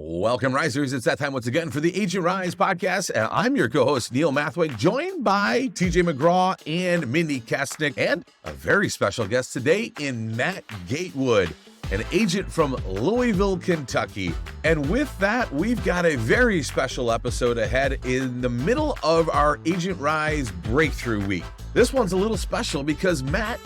Welcome, Risers. It's that time once again for the Agent Rise podcast. I'm your co-host, Neil Mathweg, joined by TJ McGraw and Mindi Kessenich, and a very special guest today in Matt Gatewood, an agent from Louisville, Kentucky. And with that, we've got a very special episode ahead in the middle of our Agent Rise Breakthrough Week. This one's a little special because Matt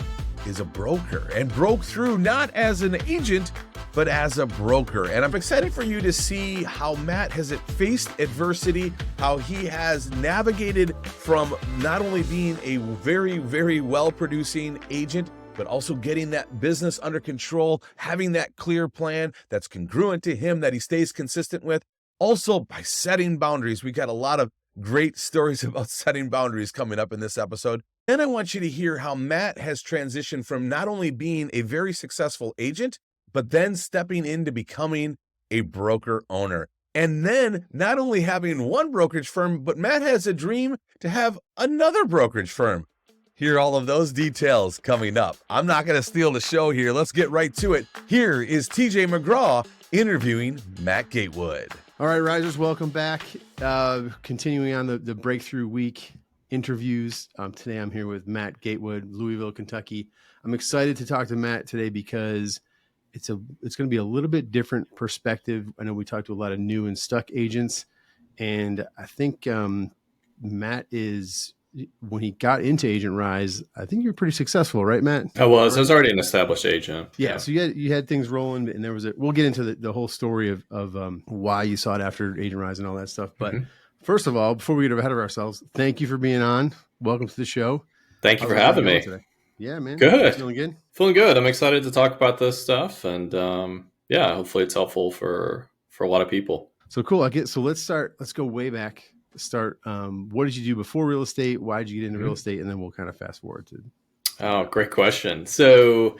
is a broker and broke through not as an agent, but as a broker. And I'm excited for you to see how Matt has faced adversity, how he has navigated from not only being a very, very well-producing agent, but also getting that business under control, having that clear plan that's congruent to him, that he stays consistent with. Also, by setting boundaries. We got a lot of great stories about setting boundaries coming up in this episode. Then I want you to hear how Matt has transitioned from not only being a very successful agent, but then stepping into becoming a broker owner. And then not only having one brokerage firm, but Matt has a dream to have another brokerage firm. Hear all of those details coming up. I'm not going to steal the show here. Let's get right to it. Here is TJ McGraw interviewing Matt Gatewood. All right, Risers, welcome back. Continuing on the Breakthrough Week interviews. Today I'm here with Matt Gatewood, Louisville, Kentucky. I'm excited to talk to Matt today because it's going to be a little bit different perspective. I know we talked to a lot of new and stuck agents, and I think Matt is, when he got into Agent Rise, I think you were pretty successful, right, Matt? I was already an established agent. Yeah. So you had things rolling, and there was we'll get into the whole story of why you sought after Agent Rise and all that stuff. But first of all, before we get ahead of ourselves, thank you for being on. Welcome to the show. Thank you for having me. Today? Yeah, man. Good. Feeling good? Feeling good. I'm excited to talk about this stuff, and hopefully it's helpful for a lot of people. So cool. So let's start. Let's go way back. What did you do before real estate? Why did you get into real estate? And then we'll kind of fast forward to. Oh, great question. So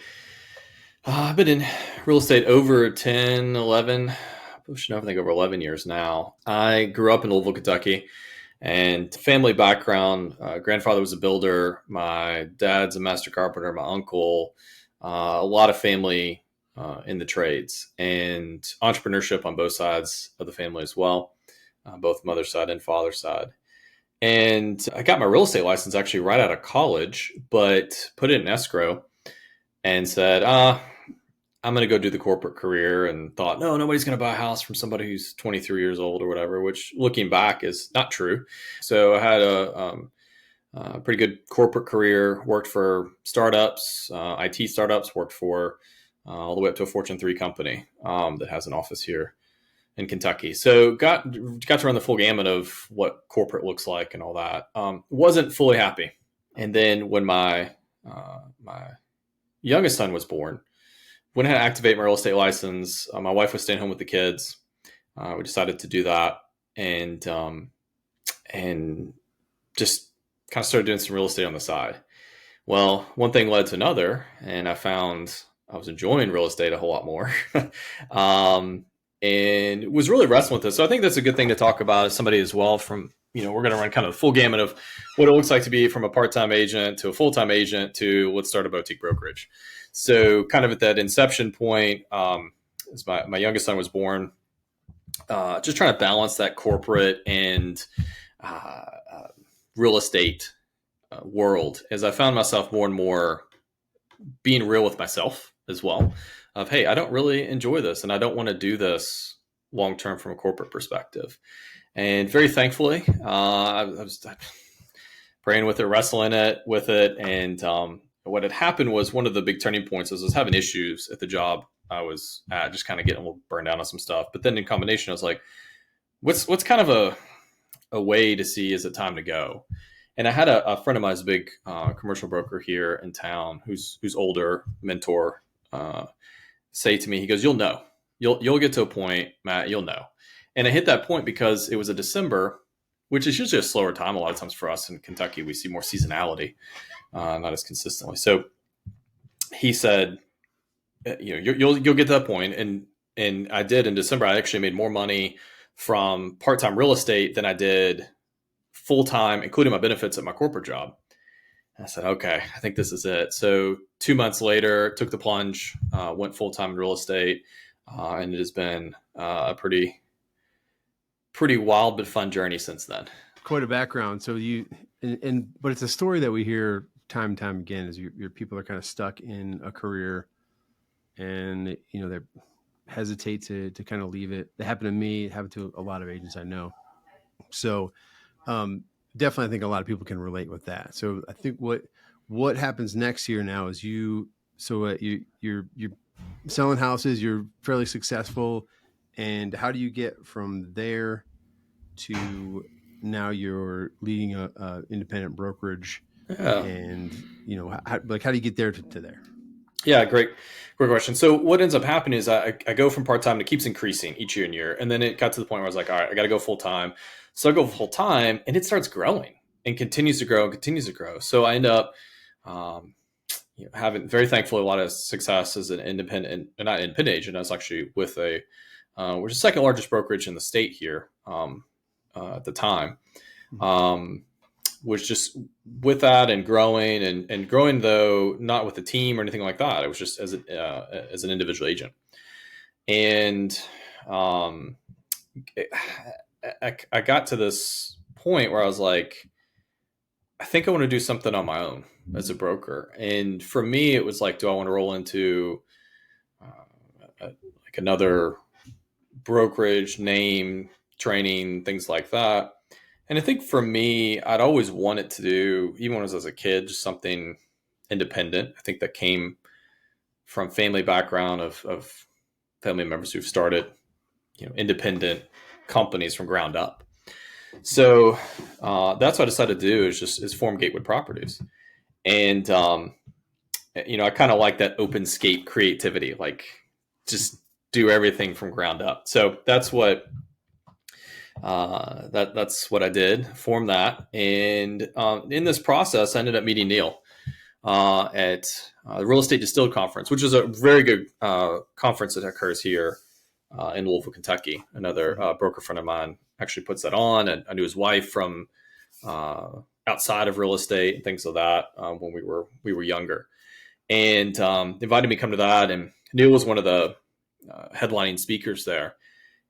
I've been in real estate over 10, 11, I think over 11 years now. I grew up in Louisville, Kentucky. And family background, grandfather was a builder. My dad's a master carpenter. My uncle, a lot of family in the trades, and entrepreneurship on both sides of the family as well, both mother's side and father's side. And I got my real estate license actually right out of college, but put it in escrow and said, I'm going to go do the corporate career, and thought, no, nobody's going to buy a house from somebody who's 23 years old or whatever, which looking back is not true. So I had a pretty good corporate career, worked for startups, IT startups, worked for all the way up to a Fortune 3 company that has an office here in Kentucky. So got to run the full gamut of what corporate looks like and all that. Wasn't fully happy. And then when my youngest son was born, when I had to activate my real estate license, my wife was staying home with the kids. We decided to do that, and just kind of started doing some real estate on the side. Well, one thing led to another, and I found I was enjoying real estate a whole lot more, and was really wrestling with this. So I think that's a good thing to talk about as somebody as well from, we're going to run kind of the full gamut of what it looks like to be from a part-time agent to a full-time agent to let's start a boutique brokerage. So kind of at that inception point, as my youngest son was born, just trying to balance that corporate and real estate world, as I found myself more and more being real with myself as well of, hey, I don't really enjoy this, and I don't want to do this long-term from a corporate perspective. And very thankfully, I was praying with it, wrestling with it. And what had happened was, one of the big turning points was I was having issues at the job I was at, just kind of getting a little burned down on some stuff. But then in combination, I was like, what's kind of a way to see, is it time to go? And I had a friend of mine who's a big commercial broker here in town, who's older, mentor, say to me, he goes, you'll get to a point, Matt, you'll know. And I hit that point because it was a December, which is usually a slower time. A lot of times for us in Kentucky, we see more seasonality, not as consistently. So he said, you'll get to that point. And I did in December. I actually made more money from part-time real estate than I did full-time, including my benefits at my corporate job. And I said, okay, I think this is it. So 2 months later, took the plunge, went full-time in real estate. And it has been a pretty pretty wild but fun journey since then. Quite a background. So but it's a story that we hear time and time again is your people are kind of stuck in a career and, they hesitate to kind of leave it. That happened to me. It happened to a lot of agents I know. So definitely, I think a lot of people can relate with that. So I think what happens next year now is you're selling houses, you're fairly successful. And how do you get from there to now you're leading a independent brokerage? Yeah. And, how do you get there to there? Yeah, great question. So what ends up happening is I go from part-time and it keeps increasing each year and year. And then it got to the point where I was like, all right, I got to go full-time. So I go full-time and it starts growing and continues to grow and continues to grow. So I end up having, very thankfully, a lot of success as an independent, not independent agent. I was actually with we're the second largest brokerage in the state here at the time. Was just with that and growing and growing, though not with a team or anything like that. It was just as an individual agent. And I got to this point where I was like, I think I want to do something on my own as a broker. And for me, it was like, do I want to roll into like another brokerage, name, training, things like that? And I think for me, I'd always wanted to do, even when I was a kid, just something independent. I think that came from family background of family members who've started, independent companies from ground up. So that's what I decided to do is form Gatewood Properties. And, I kind of like that OpenScape creativity, like just do everything from ground up. So that's what that's what I did, formed that. And in this process, I ended up meeting Neil at the Real Estate Distilled Conference, which is a very good conference that occurs here in Louisville, Kentucky. Another broker friend of mine actually puts that on. And I knew his wife from outside of real estate and things like that when we were younger. And invited me to come to that. And Neil was one of the headlining speakers there.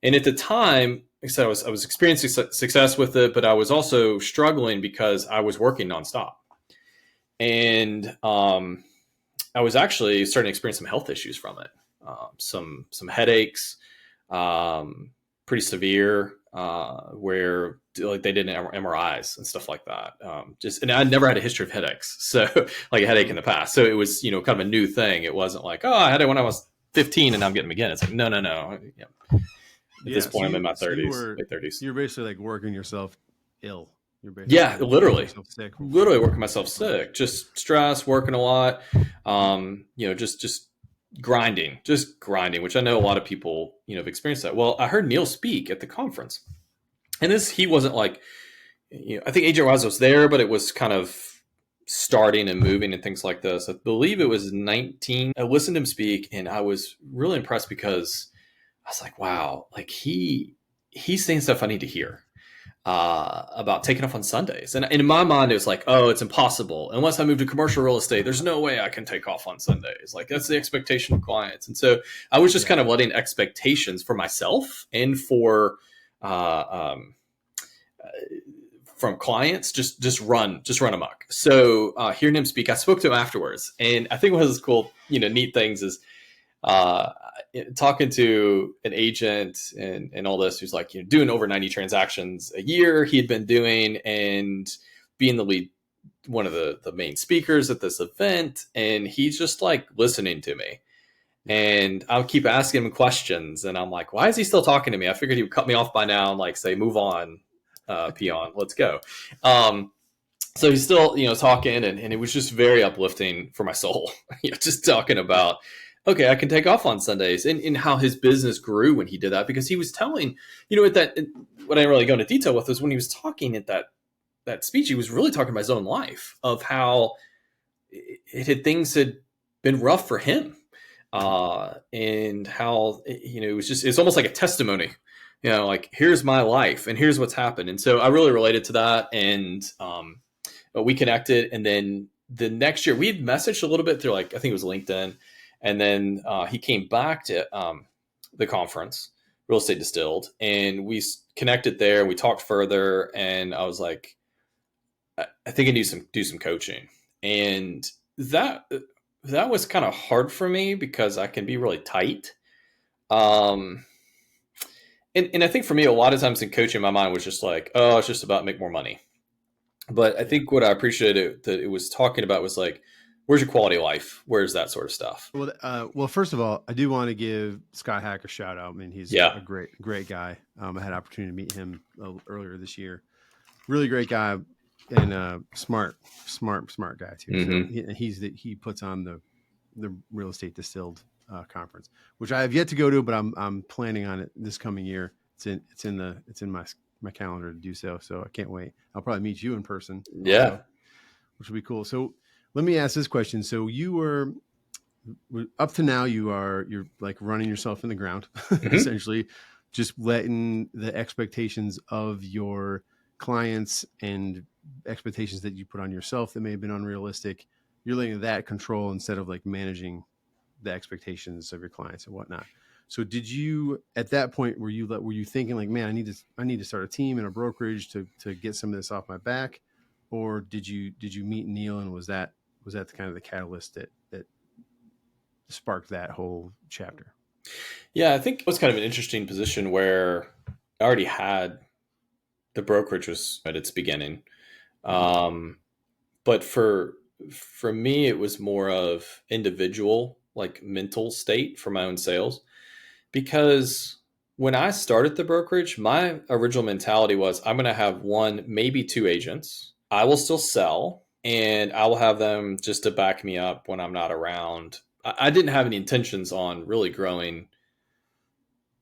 And at the time, like I said, I was experiencing success with it, but I was also struggling because I was working nonstop. And I was actually starting to experience some health issues from it. Some headaches, pretty severe, where like they did MRIs and stuff like that. And I never had a history of headaches. So like a headache in the past. So it was, kind of a new thing. It wasn't like, oh, I had it when I was 15 and I'm getting them again. It's like, no. At this point, I'm in my 30s, late 30s. You're basically like working yourself ill. You're basically literally sick. Literally working myself sick. Just stress, working a lot. Just grinding, which I know a lot of people, have experienced that. Well, I heard Neil speak at the conference, and he wasn't like, I think Agent Wise was there, but it was kind of starting and moving and things like this. I believe it was 19. I listened to him speak, and I was really impressed because I was like, wow, like he's saying stuff I need to hear about taking off on Sundays. And in my mind, it was like, oh, it's impossible. Unless I move to commercial real estate, there's no way I can take off on Sundays. Like that's the expectation of clients. And so I was just kind of letting expectations for myself and for from clients just run amok. So hearing him speak, I spoke to him afterwards. And I think one of those cool, neat things is talking to an agent and all this, who's like, doing over 90 transactions a year he had been doing and being the lead, one of the main speakers at this event. And he's just like listening to me, and I'll keep asking him questions. And I'm like, why is he still talking to me? I figured he would cut me off by now and like say, move on, peon, let's go. So he's still, talking, and it was just very uplifting for my soul, just talking about, okay, I can take off on Sundays, and how his business grew when he did that, because he was telling, what I didn't really go into detail with was when he was talking at that speech, he was really talking about his own life, of how things had been rough for him, and how, it's almost like a testimony, like here's my life and here's what's happened. And so I really related to that, and we connected. And then the next year we had messaged a little bit through, like, I think it was LinkedIn. And then he came back to the conference, Real Estate Distilled, and we connected there. We talked further, and I was like, I think I need to do some coaching. And that was kind of hard for me because I can be really tight. And I think for me, a lot of times in coaching, my mind was just like, oh, it's just about make more money. But I think what I appreciated that it was talking about was like, where's your quality of life? Where's that sort of stuff? Well, first of all, I do want to give Scott Hack a shout out. I mean, he's a great guy. I had an opportunity to meet him earlier this year. Really great guy and smart guy too. Mm-hmm. So he puts on the Real Estate Distilled conference, which I have yet to go to, but I'm planning on it this coming year. It's in my calendar to do so. So I can't wait. I'll probably meet you in person. Yeah. Also, which will be cool. So let me ask this question. So you were up to now, you're like running yourself in the ground, Mm-hmm. essentially just letting the expectations of your clients and expectations that you put on yourself that may have been unrealistic. You're letting that control instead of like managing the expectations of your clients and whatnot. So did you, at that point, were you thinking like, man, I need to start a team and a brokerage to get some of this off my back? Or did you meet Neil, and was that the kind of the catalyst that sparked that whole chapter? Yeah, I think it was kind of an interesting position where I already had the brokerage was at its beginning. But for me, it was more of individual, like mental state for my own sales. Because when I started the brokerage, my original mentality was I'm going to have one, maybe two agents. I will still sell, and I will have them just to back me up when I'm not around. I didn't have any intentions on really growing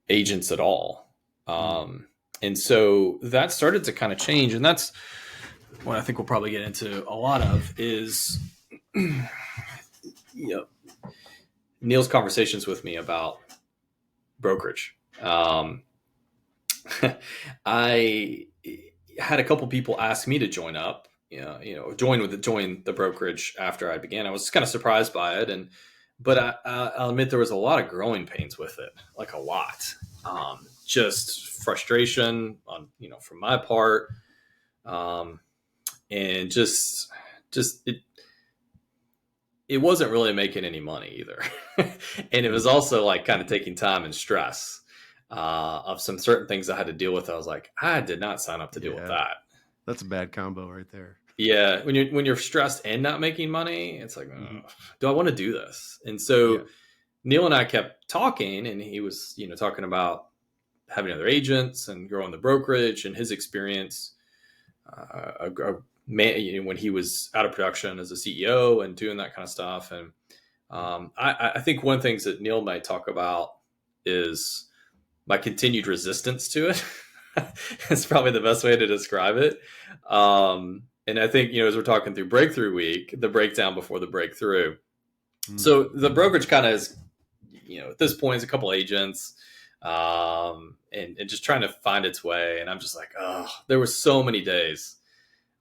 agents at all. And so that started to kind of change. And that's what I think we'll probably get into a lot of is, Neil's conversations with me about brokerage. I had a couple people ask me to join up, join the brokerage after I began. I was kind of surprised by it. But I'll admit there was a lot of growing pains with it, like a lot. Just frustration on, from my part. And just it wasn't really making any money either. And it was also like kind of taking time and stress of some certain things I had to deal with. I was like, I did not sign up to deal with that. That's a bad combo right there. Yeah. When you're stressed and not making money, it's like, do I want to do this? And so Neil and I kept talking, and he was, talking about having other agents and growing the brokerage and his experience when he was out of production as a CEO and doing that kind of stuff. And I think one of the things that Neil might talk about is my continued resistance to it. It's probably the best way to describe it. And I think, as we're talking through Breakthrough Week, the breakdown before the breakthrough. So the brokerage kind of is, at this point, is a couple agents and just trying to find its way. And I'm just like, there were so many days.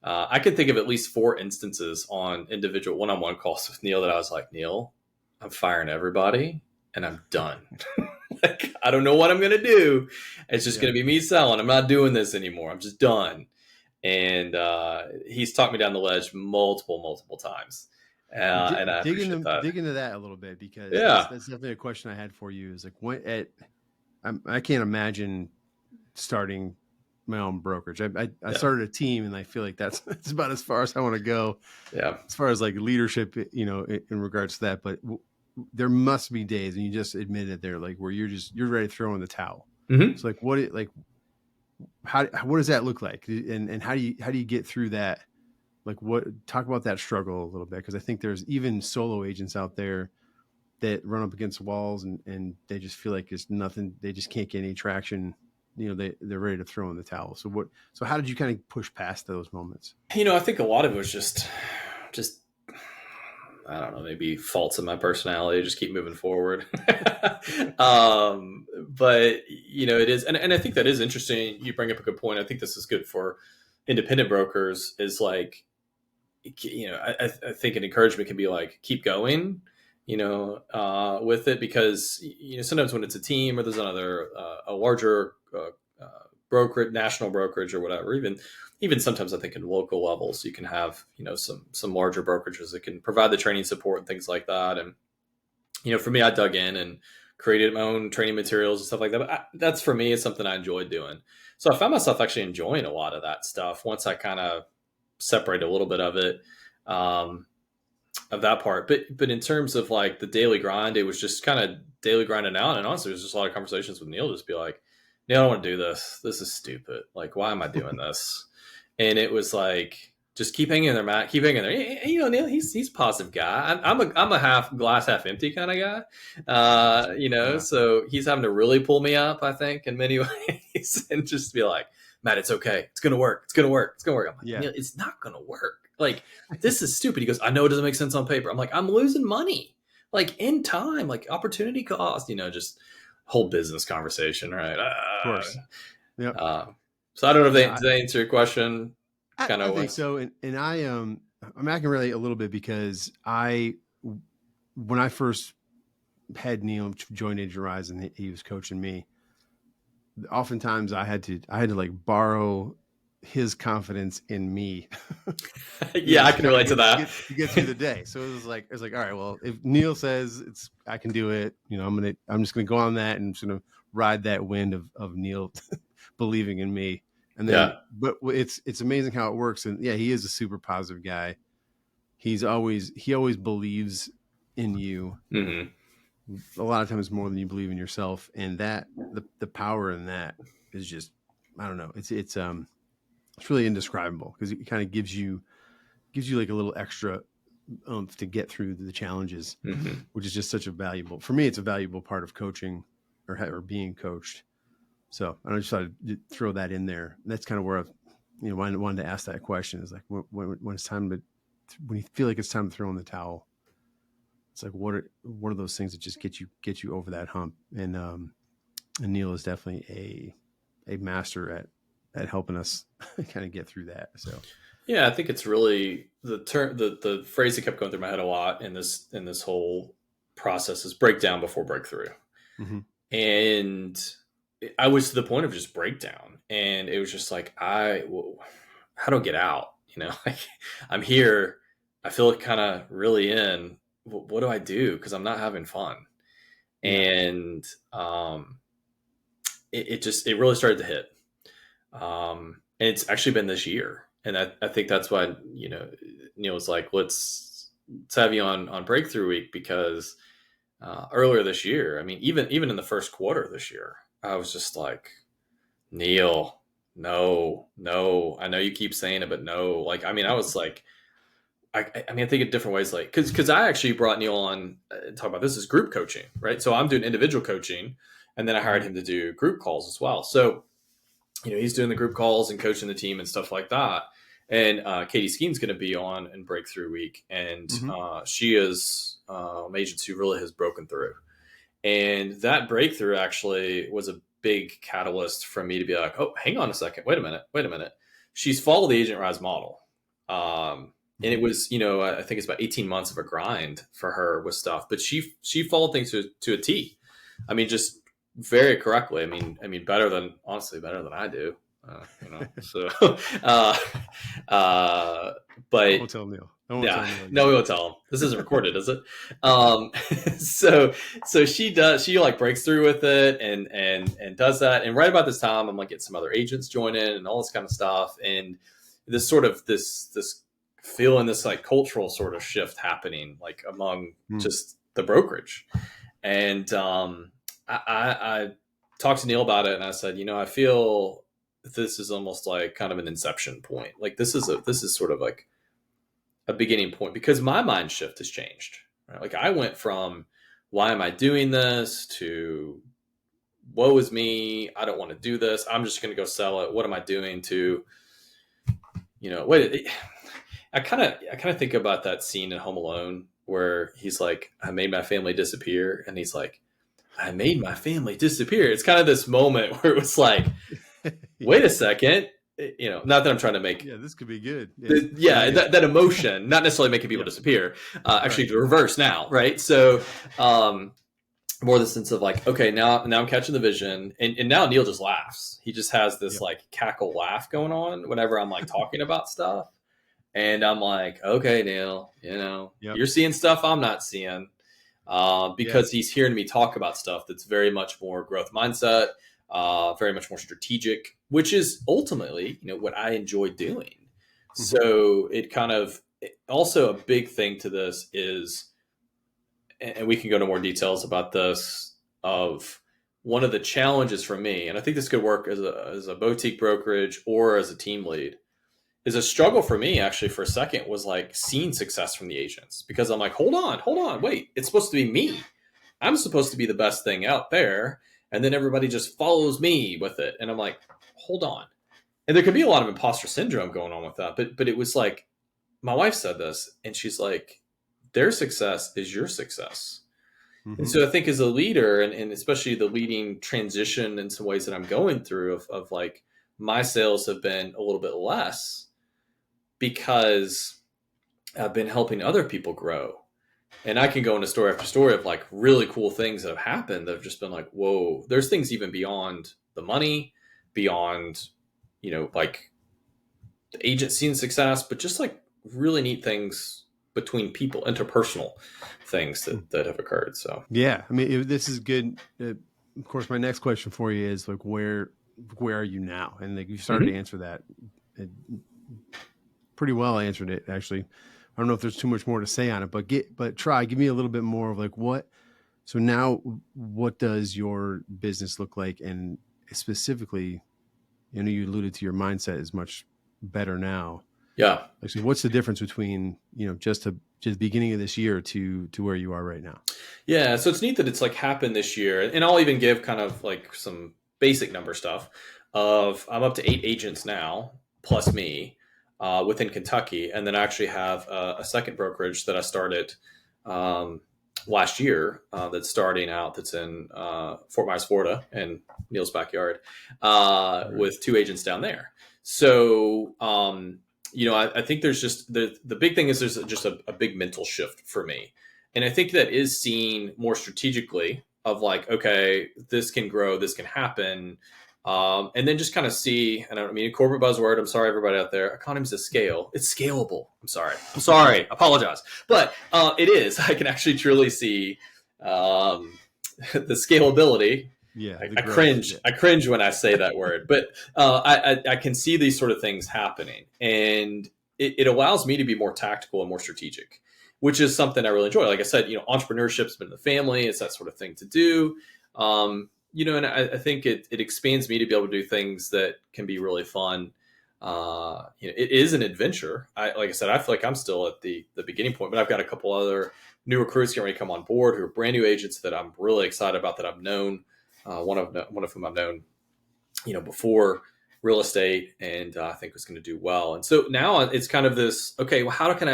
I could think of at least 4 instances on individual one-on-one calls with Neil that I was like, Neil, I'm firing everybody and I'm done. Like, I don't know what I'm going to do. It's just going to be me selling. I'm not doing this anymore. I'm just done. And he's talked me down the ledge multiple times. And I dig into that a little bit, because that's definitely a question I had for you. Is like, I can't imagine starting my own brokerage. I started a team, and I feel like that's about as far as I want to go. Yeah. As far as like leadership, in regards to that, but there must be days, and you just admitted there, like where you're ready to throw in the towel. Mm-hmm. It's like, what does that look like? And how do you get through that? Like, talk about that struggle a little bit. 'Cause I think there's even solo agents out there that run up against walls and they just feel like it's nothing. They just can't get any traction. They're ready to throw in the towel. So how did you kind of push past those moments? I think a lot of it was just, I don't know, maybe faults in my personality, just keep moving forward. But it is. And I think that is interesting. You bring up a good point. I think this is good for independent brokers, is like, I think an encouragement can be like, keep going. with it, because, sometimes when it's a team or there's another, a larger brokerage, national brokerage or whatever, even sometimes I think in local levels, you can have, some larger brokerages that can provide the training support and things like that. And, for me, I dug in and created my own training materials and stuff like that. But that's, for me, it's something I enjoyed doing. So I found myself actually enjoying a lot of that stuff once I kind of separate a little bit of it, of that part. But in terms of like the daily grind, it was just kind of daily grinding out. And honestly, it was just a lot of conversations with Neil, just be like, Neil, I don't want to do this. This is stupid. Like, why am I doing this? And it was like, just keep hanging in there, Matt. Keep hanging there. Neil, he's a positive guy. I'm a glass half empty kind of guy. Yeah. So he's having to really pull me up, I think, in many ways, and just be like, Matt, it's okay. It's gonna work. It's gonna work. It's gonna work. I'm like, Neil, it's not gonna work. Like, this is stupid. He goes, I know it doesn't make sense on paper. I'm like, I'm losing money, like in time, like opportunity cost. Just whole business conversation, right? Of course. Yeah. So I don't know if did they answer your question. I think so. And I can relate a little bit because when I first had Neil join Agent Rise and he was coaching me, oftentimes I had to like borrow his confidence in me. Yeah, I can relate to that. To get through the day. So it was like, all right, well, if Neil says I can do it, I'm just gonna go on that and sort of ride that wind of Neil believing in me. And then, but it's amazing how it works. And yeah, he is a super positive guy. He always believes in you. Mm-hmm. A lot of times more than you believe in yourself. And that the power in that is just, I don't know. It's really indescribable because it kind of gives you like a little extra to get through the challenges, mm-hmm. which is just such a valuable, for me, it's a valuable part of coaching or being coached. So I just thought I'd throw that in there. That's kind of where I've, wanted to ask that question is like, when it's time when you feel like it's time to throw in the towel, it's like, what are those things that just get you over that hump? And Neil is definitely a master at helping us kind of get through that. So, yeah, I think it's really the phrase that kept going through my head a lot in this whole process is breakdown before breakthrough. Mm-hmm. And I was to the point of just breakdown, and it was just like, how do I get out? Like I'm here. I feel kind of really in. What do I do? Because I'm not having fun. Yeah. And it really started to hit. And it's actually been this year, and I think that's why Neil was like, let's have you on Breakthrough Week, because earlier this year, I mean, even in the first quarter of this year, I was just like, Neil, no, I know you keep saying it, but no. Like, I mean, I was like, I think in different ways, like, because I actually brought Neil on and talk about this as group coaching, right? So I'm doing individual coaching, and then I hired him to do group calls as well. So, he's doing the group calls and coaching the team and stuff like that. And Katie Skeen's going to be on in Breakthrough Week, and mm-hmm. She is an agency who really has broken through. And that breakthrough actually was a big catalyst for me to be like, oh, hang on a second. Wait a minute. She's followed the Agent Rise model. And it was, I think it's about 18 months of a grind for her with stuff, but she followed things to a T. I mean, just very correctly. I mean, better than I do, so, but I won't tell Neil. No, we won't tell him. This isn't recorded, is it? So she like breaks through with it and does that. And right about this time, I'm like getting some other agents join in and all this kind of stuff. And this sort of this feeling, this like cultural sort of shift happening, like among just the brokerage. And I talked to Neil about it, and I said, I feel this is almost like kind of an inception point. Like this is sort of like a beginning point, because my mind shift has changed, right? Like I went from why am I doing this to woe is me, I don't want to do this, I'm just going to go sell it, what am I doing, to I kind of think about that scene in Home Alone where he's like, I made my family disappear, and he's like, I made my family disappear. It's kind of this moment where it was like, wait a second, not that I'm trying to make, this could be good. that emotion, not necessarily making people disappear, actually the reverse now. Right. So, more the sense of like, okay, now I'm catching the vision, and now Neil just laughs. He just has this like cackle laugh going on whenever I'm like talking about stuff. And I'm like, okay, Neil, you're seeing stuff I'm not seeing, because he's hearing me talk about stuff that's very much more growth mindset, very much more strategic, which is ultimately, what I enjoy doing. Mm-hmm. So it kind of also a big thing to this is, and we can go into more details about this, of one of the challenges for me, and I think this could work as a boutique brokerage or as a team lead, is a struggle for me actually for a second was like seeing success from the agents, because I'm like, hold on, wait, it's supposed to be me. I'm supposed to be the best thing out there. And then everybody just follows me with it. And I'm like, hold on. And there could be a lot of imposter syndrome going on with that. But it was like, my wife said this, and she's like, their success is your success. Mm-hmm. And so I think as a leader, and especially the leading transition in some ways that I'm going through of like, my sales have been a little bit less because I've been helping other people grow. And I can go into story after story of like really cool things that have happened that have just been like, whoa, there's things even beyond the money, beyond, like the agent seeing success, but just like really neat things between people, interpersonal things that have occurred. So, yeah, I mean, this is good. Of course, my next question for you is like, where are you now? And like you started to answer that. Pretty well answered it, actually. I don't know if there's too much more to say on it, but give me a little bit more of like so now what does your business look like? And specifically, you alluded to your mindset is much better now. Yeah. Actually, what's the difference between, just the beginning of this year to where you are right now? Yeah. So it's neat that it's like happened this year, and I'll even give kind of like some basic number stuff of I'm up to 8 agents now plus me. Within Kentucky, and then I actually have a second brokerage that I started last year that's starting out, that's in Fort Myers, Florida, in Neil's backyard, with 2 agents down there. So, I think there's just the big thing is there's just a big mental shift for me. And I think that is seen more strategically of like, okay, this can grow, this can happen. And then just kind of see, and I don't mean a corporate buzzword. I'm sorry, everybody out there. Economies of scale. It's scalable. I'm sorry. Apologize. But it is. I can actually truly see the scalability. Yeah, I cringe. Yeah. I cringe when I say that word. But I can see these sort of things happening, and it allows me to be more tactical and more strategic, which is something I really enjoy. Like I said, entrepreneurship's been in the family. It's that sort of thing to do. And I think it expands me to be able to do things that can be really fun. It is an adventure. Like I said, I feel like I'm still at the beginning point, but I've got a couple other new recruits getting ready to come on board who are brand new agents that I'm really excited about, that I've known. One of whom I've known, before real estate, and I think was going to do well. And so now it's kind of this, okay, well, how can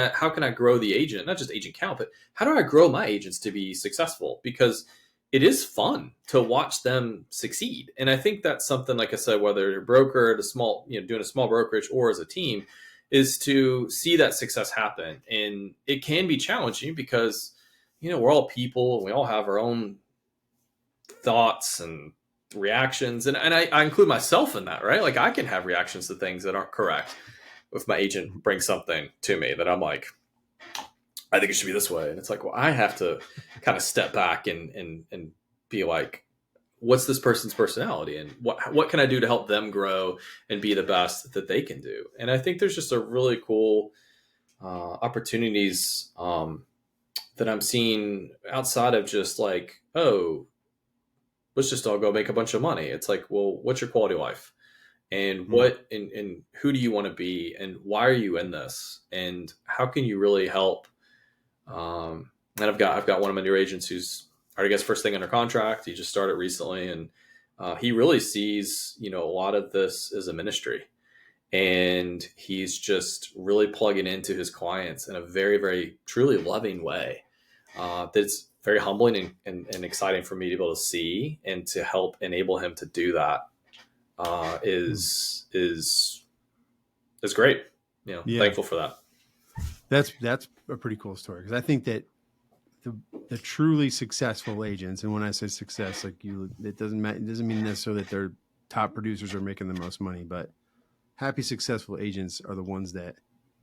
I grow the agent, not just agent count, but how do I grow my agents to be successful? Because it is fun to watch them succeed. And I think that's something, like I said, whether you're a broker at a small, doing a small brokerage or as a team, is to see that success happen. And it can be challenging because, we're all people and we all have our own thoughts and reactions. And I include myself in that, right? Like I can have reactions to things that aren't correct. If my agent brings something to me that I'm like, I think it should be this way. And it's like, well, I have to kind of step back and be like, what's this person's personality, and what can I do to help them grow and be the best that they can do? And I think there's just a really cool opportunities that I'm seeing outside of just like, oh, let's just all go make a bunch of money. It's like, well, what's your quality of life? And what and who do you want to be? And why are you in this? And how can you really help? And I've got one of my new agents who's already gets first thing under contract. He just started recently, and he really sees, a lot of this as a ministry, and he's just really plugging into his clients in a very, very truly loving way. That's very humbling and exciting for me to be able to see, and to help enable him to do that is It's great. Yeah. Thankful for that. That's a pretty cool story, because I think that the truly successful agents, and when I say success, like it doesn't mean necessarily that their top producers are making the most money, but happy, successful agents are the ones that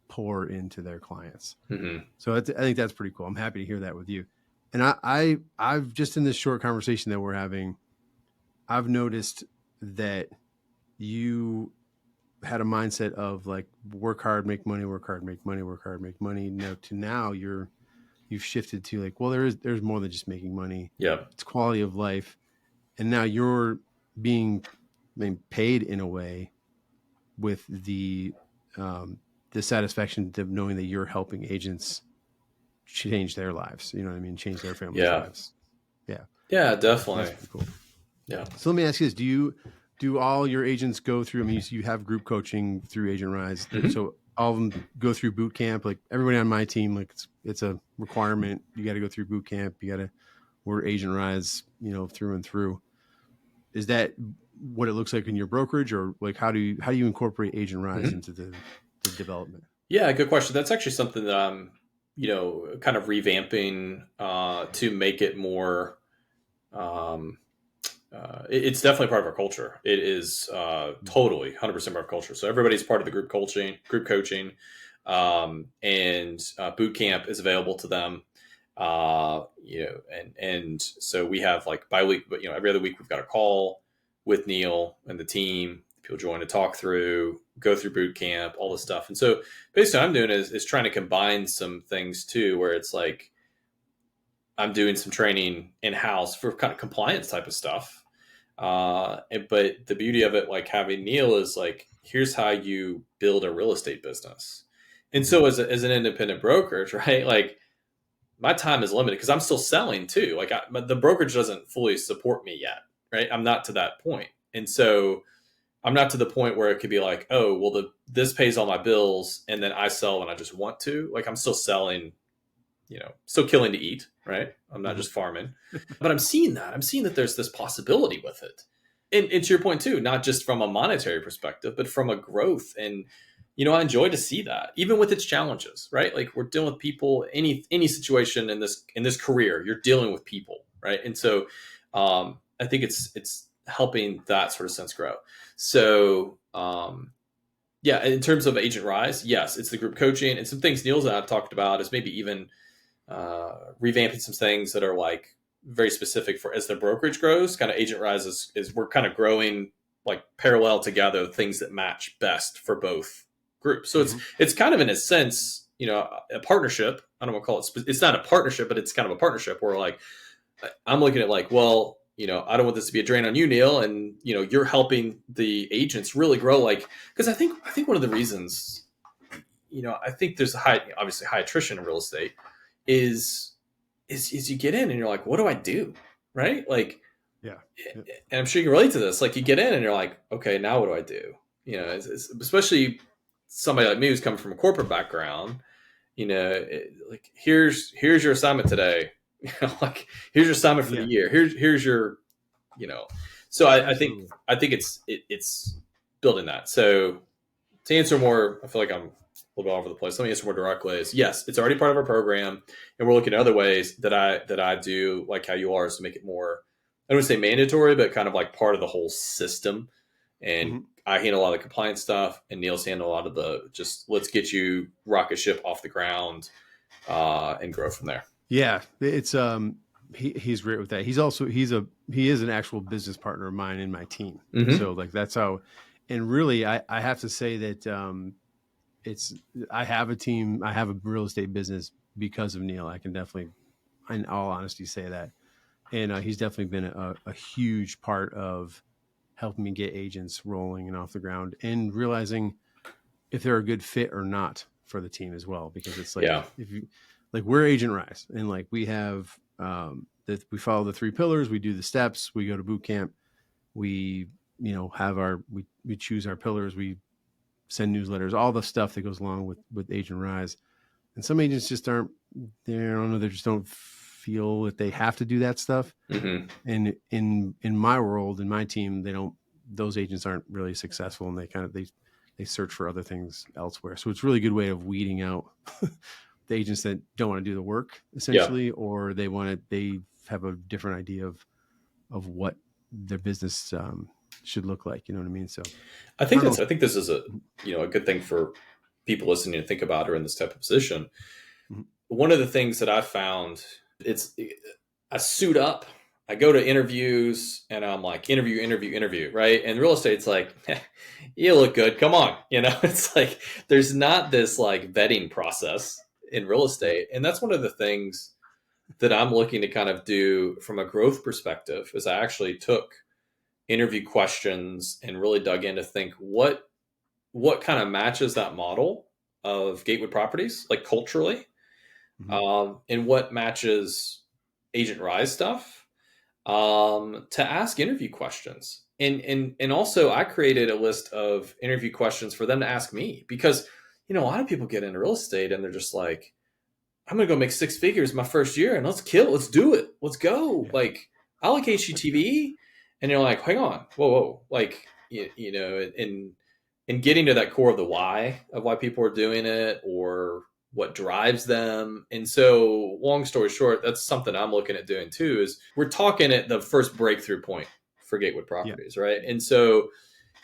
pour into their clients. Mm-hmm. So I think that's pretty cool. I'm happy to hear that with you. And I've just, in this short conversation that we're having, I've noticed that you had a mindset of like, work hard, make money, work hard, make money, work hard, make money. Now you've shifted to like, well, there's more than just making money. Yeah. It's quality of life. And now you're being paid in a way with the satisfaction of knowing that you're helping agents change their lives. You know what I mean? Change their families' lives. Yeah. Yeah, definitely. That's pretty cool. Yeah. So let me ask you this. Do all your agents go through, I mean, you have group coaching through Agent Rise. Mm-hmm. So all of them go through boot camp. Like everybody on my team, like it's a requirement. You got to go through boot camp. You got to we're Agent Rise, through and through. Is that what it looks like in your brokerage, or like how do you incorporate Agent Rise into the development? Yeah, good question. That's actually something that I'm, kind of revamping to make it more. It's definitely part of our culture. It is totally 100% of our culture. So everybody's part of the group coaching, and boot camp is available to them. And so we have like bi-week, but every other week we've got a call with Neil and the team. People join to talk through, go through boot camp, all this stuff. And so basically what I'm doing is trying to combine some things too, where it's like I'm doing some training in-house for kind of compliance type of stuff. But the beauty of it, like having Neil, is like, here's how you build a real estate business. And so as an independent brokerage, right? Like my time is limited because I'm still selling too. Like the brokerage doesn't fully support me yet, right? I'm not to that point. And so I'm not to the point where it could be like, oh, well, this pays all my bills and then I sell when I just want to. Like I'm still selling, still killing to eat, right? I'm not just farming, but I'm seeing that there's this possibility with it. And to your point too, not just from a monetary perspective, but from a growth. And, I enjoy to see that, even with its challenges, right? Like we're dealing with people, any situation in this career, you're dealing with people, right? And so I think it's helping that sort of sense grow. So in terms of Agent Rise, yes, it's the group coaching and some things Neil's and I've talked about is maybe even revamping some things that are like very specific for as the brokerage grows. Kind of Agent Rise is we're kind of growing like parallel together, things that match best for both groups. So it's kind of in a sense, a partnership. I don't want to call it. It's not a partnership, but it's kind of a partnership where like I'm looking at like, well, I don't want this to be a drain on you, Neil, and you're helping the agents really grow. Like because I think one of the reasons, I think there's obviously high attrition in real estate. Is you get in and you're like, what do I do? Right? Like, yeah. And I'm sure you can relate to this. Like you get in and you're like, okay, now what do I do? It's especially somebody like me who's coming from a corporate background, like here's your assignment today. Like here's your assignment for the year. Here's your, so I think it's building that. So to answer more, I feel like I'm a little bit all over the place. Let me answer more directly is yes, it's already part of our program. And we're looking at other ways that I do like how you are is to make it more, I don't want to say mandatory, but kind of like part of the whole system. And I handle a lot of the compliance stuff and Neil's handle a lot of the just let's get you rocket ship off the ground and grow from there. Yeah. It's, he's great with that. He is an actual business partner of mine in my team. So like, that's how, and really I have to say that, I have a team, I have a real estate business because of Neil. I can definitely, in all honesty, say that. And he's definitely been a huge part of helping me get agents rolling and off the ground and realizing if they're a good fit or not for the team as well. Because it's like, if you like, we're Agent Rise and like we have, we follow the 3 pillars, we do the steps, we go to boot camp, we, we choose our pillars, we send newsletters, all the stuff that goes along with Agent Rise. And some agents just aren't there. I don't know. They just don't feel that they have to do that stuff. And in my world, in my team, those agents aren't really successful and they they search for other things elsewhere. So it's a really good way of weeding out the agents that don't want to do the work essentially, or they have a different idea of what their business should look like. You know what I mean? So I think this is a good thing for people listening to think about who are in this type of position. Mm-hmm. One of the things that I found, I suit up, I go to interviews and I'm like, interview, right? And real estate's like, you look good. Come on. It's like, there's not this like vetting process in real estate. And that's one of the things that I'm looking to kind of do from a growth perspective is I actually took interview questions and really dug in to think what kind of matches that model of Gatewood Properties, like culturally, and what matches Agent Rise stuff, to ask interview questions. And also I created a list of interview questions for them to ask me, because, a lot of people get into real estate and they're just like, I'm going to go make 6 figures my first year and let's do it. Let's go. Yeah. Like, I like HGTV. And you're like, hang on, whoa. Like, in getting to that core of the why of why people are doing it or what drives them. And so long story short, that's something I'm looking at doing too, is we're talking at the first breakthrough point for Gatewood Properties, right? And so,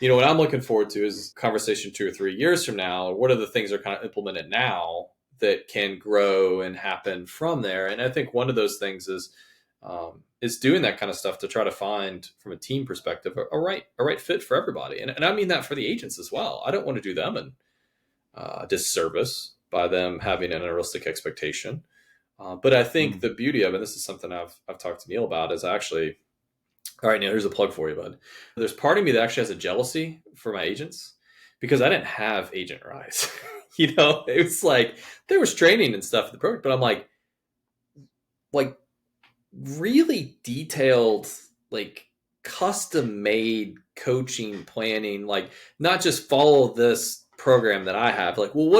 what I'm looking forward to is conversation 2 or 3 years from now. What are the things that are kind of implemented now that can grow and happen from there? And I think one of those things is doing that kind of stuff to try to find, from a team perspective, a right fit for everybody. And I mean that for the agents as well. I don't want to do them a disservice by them having an unrealistic expectation. But I think the beauty of it, this is something I've talked to Neil about, is actually, all right, Neil, here's a plug for you, bud. There's part of me that actually has a jealousy for my agents because I didn't have Agent Rise. It was like, there was training and stuff in the program, but I'm like really detailed, like custom made coaching planning, like not just follow this program that I have. Like, well,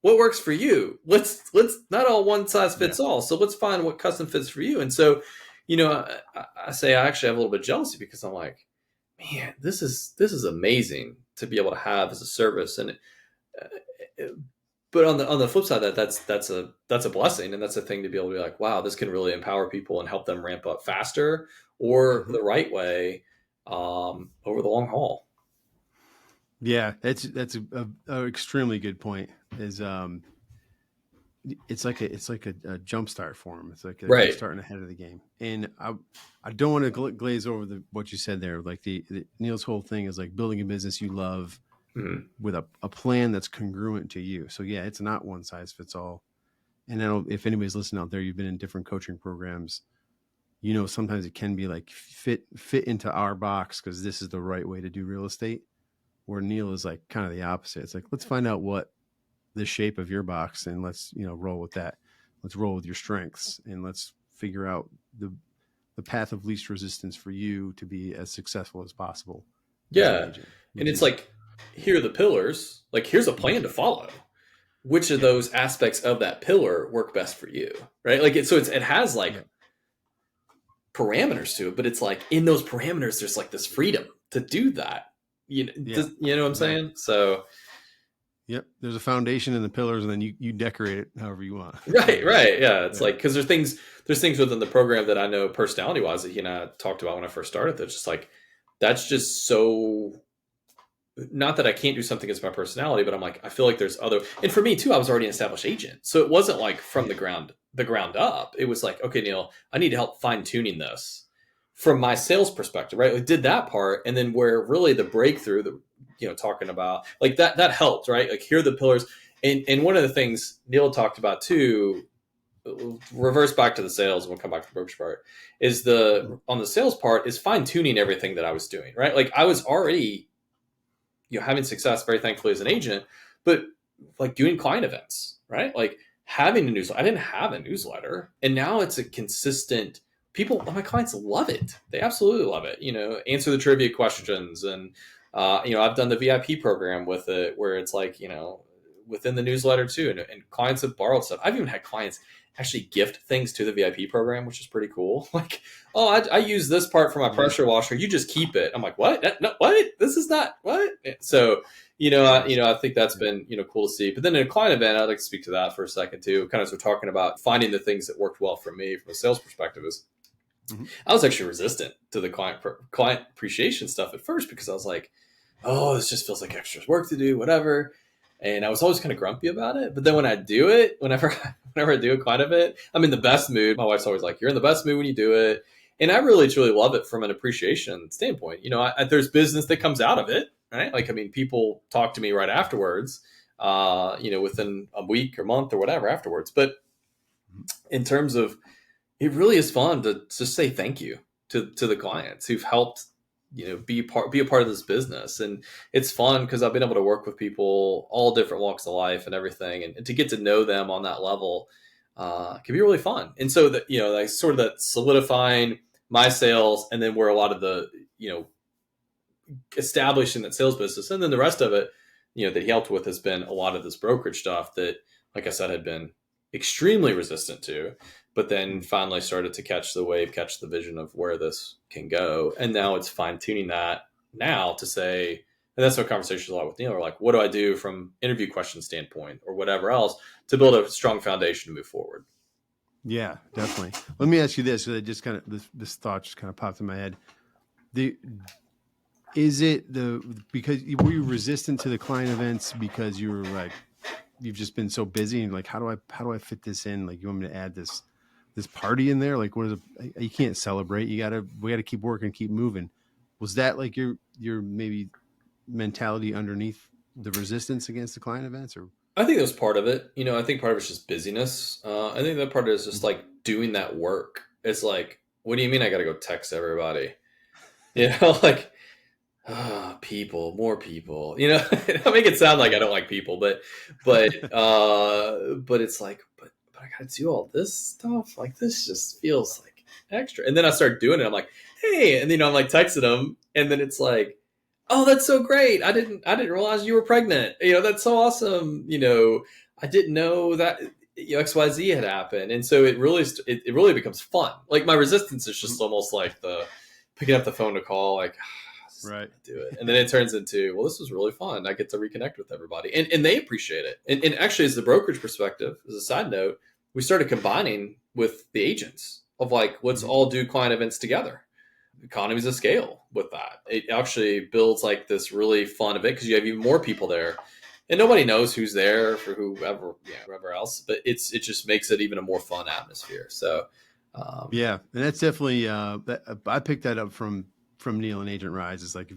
what works for you? Let's not all one size fits all. So let's find what custom fits for you. And so, I say I actually have a little bit of jealousy because I'm like, man, this is amazing to be able to have as a service. And but on the flip side, that's a blessing, and that's a thing to be able to be like, wow, this can really empower people and help them ramp up faster or the right way over the long haul. Yeah, that's a extremely good point. Is it's like a jump start for them. It's like right. Starting ahead of the game. And I don't want to glaze over what you said there. Like the Neil's whole thing is like building a business you love with a plan that's congruent to you. So yeah, it's not one size fits all. And I don't, if anybody's listening out there, you've been in different coaching programs, sometimes it can be like fit into our box because this is the right way to do real estate. Where Neil is like kind of the opposite. It's like, let's find out what the shape of your box and let's, roll with that. Let's roll with your strengths and let's figure out the path of least resistance for you to be as successful as possible. Yeah. And it's like, here are the pillars. Like, here's a plan to follow. Which of those aspects of that pillar work best for you, right? Like, it has like parameters to it, but it's like in those parameters, there's like this freedom to do that. You know what I'm saying? So, yep. There's a foundation in the pillars, and then you decorate it however you want. Right. Yeah. It's like, because there's things within the program that I know personality wise that he and I talked about when I first started. That's just like, that's just so. Not that I can't do something as my personality, but I'm like, I feel like there's other, and for me too, I was already an established agent. So it wasn't like from the ground up. It was like, okay, Neil, I need to help fine tuning this from my sales perspective, right? I did that part. And then where really the breakthrough that, talking about like that helped, right? Like, here are the pillars. And one of the things Neil talked about too, reverse back to the sales, and we'll come back to the brokerage part, is on the sales part is fine tuning everything that I was doing, right? Like, I was already, having success, very thankfully, as an agent, but like doing client events, right? Like having a newsletter. I didn't have a newsletter, and now it's a consistent. My clients love it. They absolutely love it. Answer the trivia questions, and I've done the VIP program with it, where it's like within the newsletter too, and clients have borrowed stuff. I've even had clients actually gift things to the VIP program, which is pretty cool. Like, oh, I use this part for my pressure washer. You just keep it. I'm like, what? No, what? This is not what? So, I think that's been, cool to see. But then in a client event, I'd like to speak to that for a second too. Kind of as we're talking about finding the things that worked well for me from a sales perspective is I was actually resistant to the client appreciation stuff at first because I was like, oh, this just feels like extra work to do, whatever. And I was always kind of grumpy about it. But then when I do it, whenever I do a client event, I'm in the best mood. My wife's always like, you're in the best mood when you do it. And I really, truly love it from an appreciation standpoint. There's business that comes out of it, right? Like, I mean, people talk to me right afterwards, within a week or month or whatever afterwards. But in terms of, it really is fun to just say thank you to the clients who've helped, be a part of this business. And it's fun because I've been able to work with people all different walks of life and everything, and to get to know them on that level can be really fun. And so that, like sort of that solidifying my sales, and then where a lot of the, establishing that sales business, and then the rest of it, that he helped with has been a lot of this brokerage stuff that, like I said, had been extremely resistant to, but then finally started to catch the vision of where this can go. And now it's fine tuning that now to say, and that's what conversations a lot with Neil are like, what do I do from interview question standpoint or whatever else to build a strong foundation to move forward? Yeah, definitely. Let me ask you this, because I just kind of, this thought just kind of popped in my head. Because were you resistant to the client events because you were like, you've just been so busy and like, how do I fit this in? Like, you want me to add this party in there? Like, you can't celebrate. We gotta keep working, keep moving. Was that like your maybe mentality underneath the resistance against the client events? Or I think that was part of it. I think part of it's just busyness. I think that part is just like doing that work. It's like, what do you mean I got to go text everybody? Like, people, more people. I make it sound like I don't like people, but it's like, but I got to do all this stuff. Like, this just feels like extra. And then I start doing it. I'm like, hey, and I'm like texting them, and then it's like, oh, that's so great. I didn't realize you were pregnant. That's so awesome. I didn't know that XYZ had happened. And so it really becomes fun. Like, my resistance is just almost like the picking up the phone to call, like, right, do it. And then it turns into, well, this was really fun. I get to reconnect with everybody, and they appreciate it. And actually, as the brokerage perspective, as a side note, we started combining with the agents of like, let's all do client events together. Economies of scale with that. It actually builds like this really fun event because you have even more people there, and nobody knows who's there for whoever else, but it just makes it even a more fun atmosphere. So yeah, and that's definitely I picked that up from Neil and Agent Rise. Is like,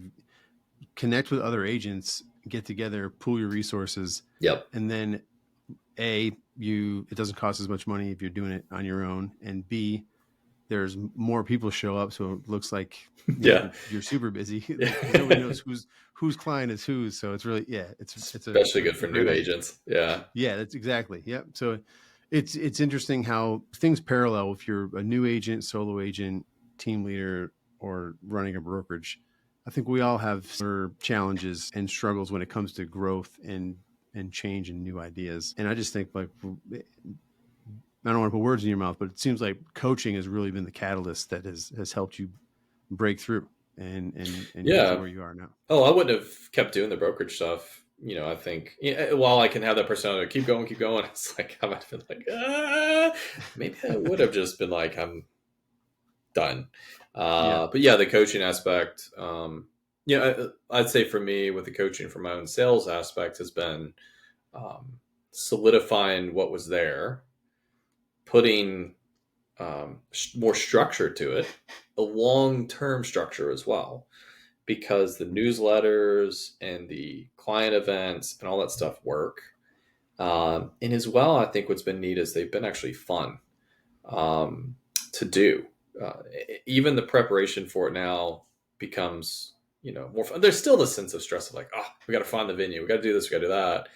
connect with other agents, get together, pool your resources. Yep. And then it doesn't cost as much money if you're doing it on your own, and B, there's more people show up, so it looks like you're super busy. Nobody knows whose client is whose, so it's really it's especially good for new agents. Yeah, that's exactly. Yep. So it's interesting how things parallel if you're a new agent, solo agent, team leader, or running a brokerage. I think we all have challenges and struggles when it comes to growth and change and new ideas. And I just think, like, I don't want to put words in your mouth, but it seems like coaching has really been the catalyst that has helped you break through and get to where you are now. Oh, I wouldn't have kept doing the brokerage stuff. I think while I can have that personality, keep going, it's like, I might have been like, maybe I would have just been like, I'm done. But the coaching aspect, I'd say for me with the coaching for my own sales aspect has been solidifying what was there, putting more structure to it, a long-term structure as well, because the newsletters and the client events and all that stuff work. And as well, I think what's been neat is they've been actually fun to do. Even the preparation for it now becomes, more fun. There's still the sense of stress of like, oh, we got to find the venue, we got to do this, we got to do that.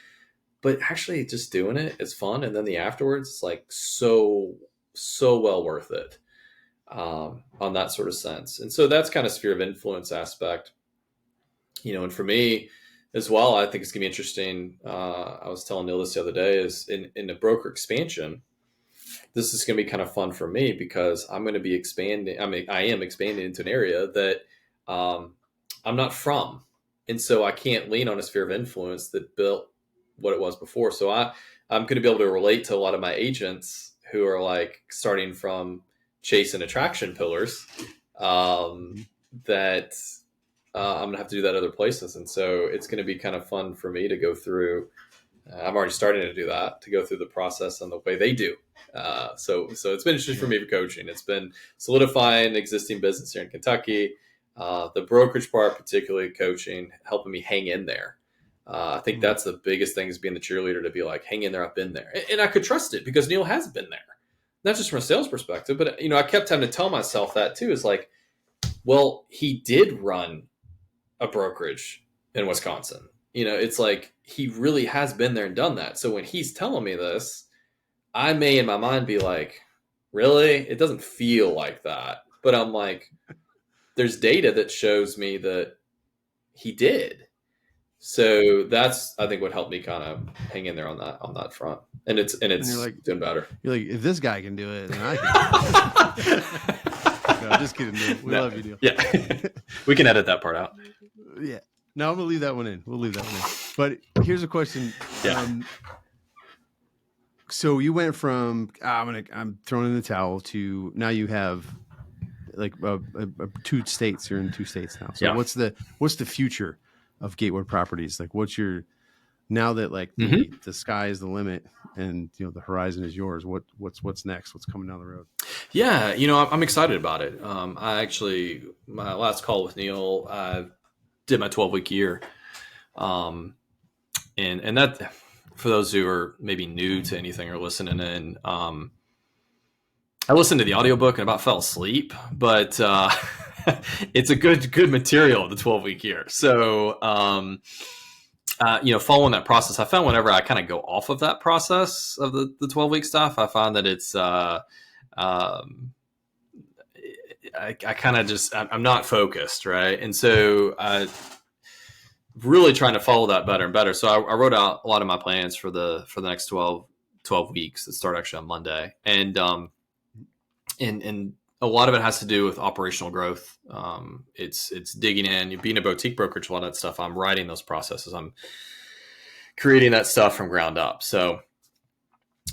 But actually just doing it is fun. And then the afterwards, it's like so well worth it on that sort of sense. And so that's kind of sphere of influence aspect, and for me as well, I think it's gonna be interesting. I was telling Neil this the other day is in the broker expansion, this is going to be kind of fun for me because I'm going to be expanding. I am expanding into an area that I'm not from. And so I can't lean on a sphere of influence that built what it was before. So I'm going to be able to relate to a lot of my agents who are like starting from chase and attraction pillars, that I'm gonna have to do that other places. And so it's going to be kind of fun for me to go through. I'm already starting to do that, to go through the process and the way they do. So it's been interesting for me for coaching. It's been solidifying existing business here in Kentucky. The brokerage part, particularly coaching, helping me hang in there. I think that's the biggest thing, is being the cheerleader, to be like, hang in there. I've been there. And I could trust it because Neil has been there, not just from a sales perspective, but, I kept having to tell myself that too, is like, well, he did run a brokerage in Wisconsin. It's like, he really has been there and done that. So when he's telling me this, I may in my mind be like, really? It doesn't feel like that. But I'm like, there's data that shows me that he did. So that's, I think, what helped me kind of hang in there on that front. And it's you're like, doing better. You're like, if this guy can do it, then I can do it. No, just kidding, Neil. We love you, Neil. Yeah. We can edit that part out. Yeah. No, I'm gonna leave that one in. We'll leave that one in. But here's a question. Yeah. So you went from I'm throwing in the towel to now you have like 2 states. You're in 2 states now. So what's the future of Gatewood Properties? Like, what's your, now that like the sky is the limit and the horizon is yours, what's next? What's coming down the road? Yeah, I'm excited about it. I actually, my last call with Neil, I did my 12-week year. And that, for those who are maybe new to anything or listening in, I listened to the audiobook and about fell asleep, but it's a good material, the 12-week year. So, following that process, I found whenever I kind of go off of that process of the 12-week stuff, I find that it's, I kind of just, I'm not focused. Right. And so really trying to follow that better and better. So I wrote out a lot of my plans for the next 12 weeks that start actually on Monday. And a lot of it has to do with operational growth. It's digging in, being a boutique brokerage, a lot of that stuff. I'm writing those processes. I'm creating that stuff from ground up. So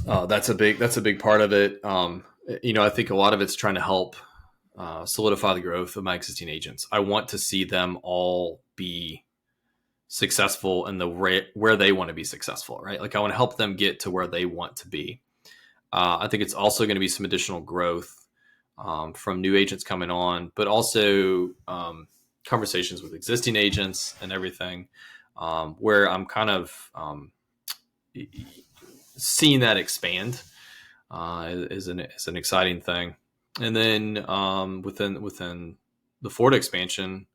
that's a big part of it. I think a lot of it's trying to help solidify the growth of my existing agents. I want to see them all be successful in where they want to be successful, right? Like, I want to help them get to where they want to be. I think it's also going to be some additional growth from new agents coming on, but also conversations with existing agents and everything, where I'm kind of seeing that expand is an exciting thing. And then within the Florida expansion,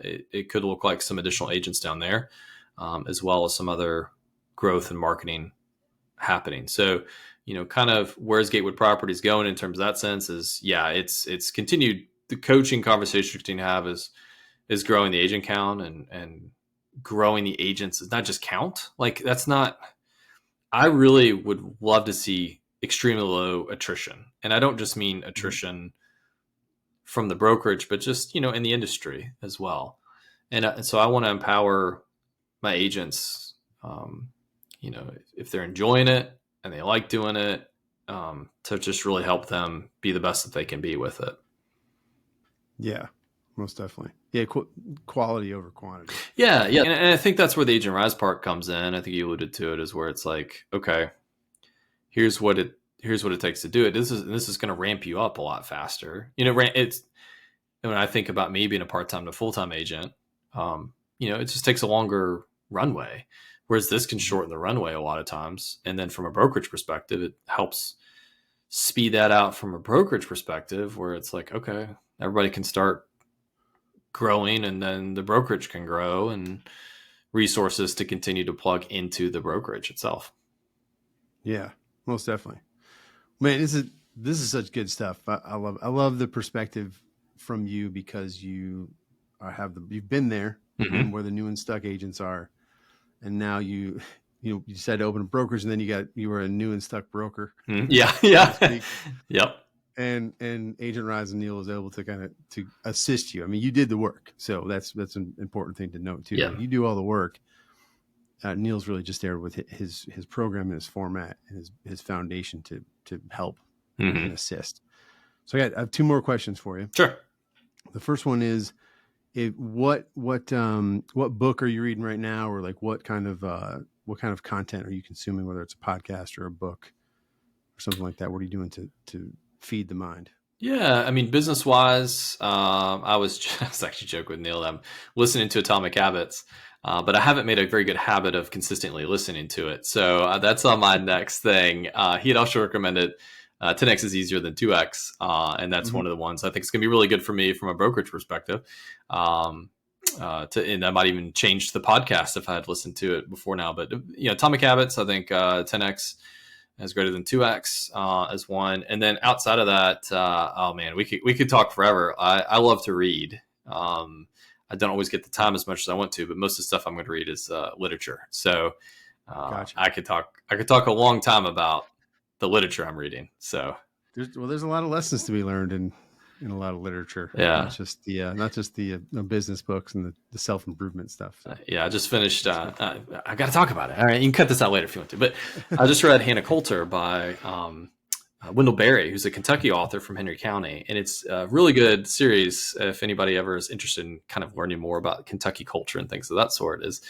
it could look like some additional agents down there, as well as some other growth and marketing happening. So, kind of where's Gatewood Properties going in terms of that sense is, it's continued. The coaching conversation we continue to have is growing the agent count and growing the agents. It's not just count. Like, that's not, I really would love to see extremely low attrition. And I don't just mean attrition from the brokerage, but just, in the industry as well. And so I want to empower my agents, if they're enjoying it and they like doing it, to just really help them be the best that they can be with it. Yeah, most definitely. Yeah. Quality over quantity. Yeah. And I think that's where the Agent Rise part comes in. I think you alluded to it, is where it's like, okay, here's what it takes to do it. This is going to ramp you up a lot faster. It's, when I think about me being a part-time to full-time agent, it just takes a longer runway, whereas this can shorten the runway a lot of times. And then from a brokerage perspective, it helps speed that out from a brokerage perspective, where it's like, okay, everybody can start growing, and then the brokerage can grow, and resources to continue to plug into the brokerage itself. Yeah, most definitely. Man, this is such good stuff. I love the perspective from you, because you've been there, Mm-hmm. where the new and stuck agents are, and now you decided to open a brokerage, and then you were a new and stuck broker. Mm-hmm. Yeah. Yep. and Agent Rise and Neil was able to kind of to assist you. I mean, you did the work, so that's an important thing to note too. Yeah. You do all the work. Neil's really just there with his program and his format and his foundation to help and assist. So I have two more questions for you. Sure. The first one is, what book are you reading right now, or like what kind of content are you consuming, whether it's a podcast or a book or something like that? What are you doing to feed the mind? Yeah, I mean, business wise, I was actually joking with Neil. I'm listening to Atomic Habits, but I haven't made a very good habit of consistently listening to it. So that's on my next thing. He had also recommended 10x is easier than 2x, and that's one of the ones I think is going to be really good for me from a brokerage perspective. And I might even change the podcast if I had listened to it before now. But Atomic Habits, I think 10x is greater than 2x as one. And then outside of that, oh man, we could talk forever. I love to read. I don't always get the time as much as I want to, but most of the stuff I'm going to read is literature. So gotcha. I could talk a long time about the literature I'm reading. So there's a lot of lessons to be learned in a lot of literature. Yeah. Not just the business books and the self-improvement stuff. So. I just finished, I got to talk about it. All right. You can cut this out later if you want to, but I just read Hannah Coulter by Wendell Berry, who's a Kentucky author from Henry County. And it's a really good series. If anybody ever is interested in kind of learning more about Kentucky culture and things of that sort, is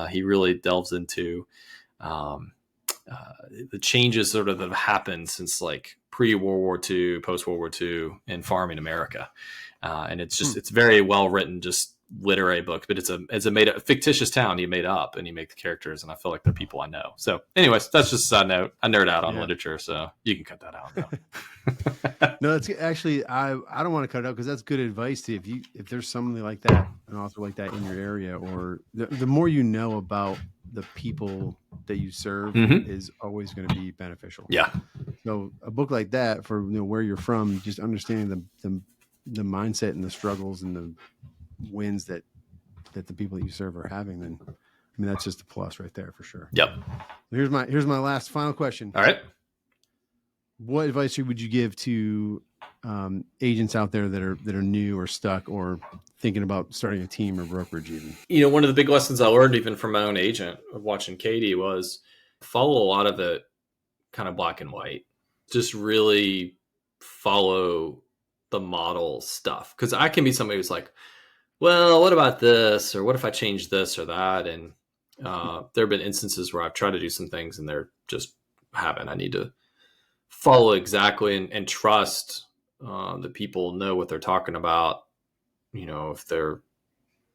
he really delves into the changes sort of that have happened since like pre-World War II, post-World War II in farming America. And it's just, it's very well written, just literary book, but it's a made up fictitious town he made up, and he made the characters, and I feel like they're people I know. So anyways, that's just a side note. I nerd out on literature, so you can cut that out. No, that's actually, I don't want to cut it out because that's good advice to if there's somebody like that, an author like that in your area, or the more you know about the people that you serve is always going to be beneficial. Yeah. So a book like that for where you're from, just understanding the mindset and the struggles and the wins that the people that you serve are having, then I mean that's just a plus right there for sure. Yep. Here's my final question. All right. What advice would you give to agents out there that are new or stuck or thinking about starting a team or brokerage even? One of the big lessons I learned even from my own agent of watching Katie was follow a lot of it kind of black and white. Just really follow the model stuff. Because I can be somebody who's like, well, what about this? Or what if I change this or that? And there have been instances where I've tried to do some things and they're just haven't. I need to follow exactly and trust that people know what they're talking about. If they're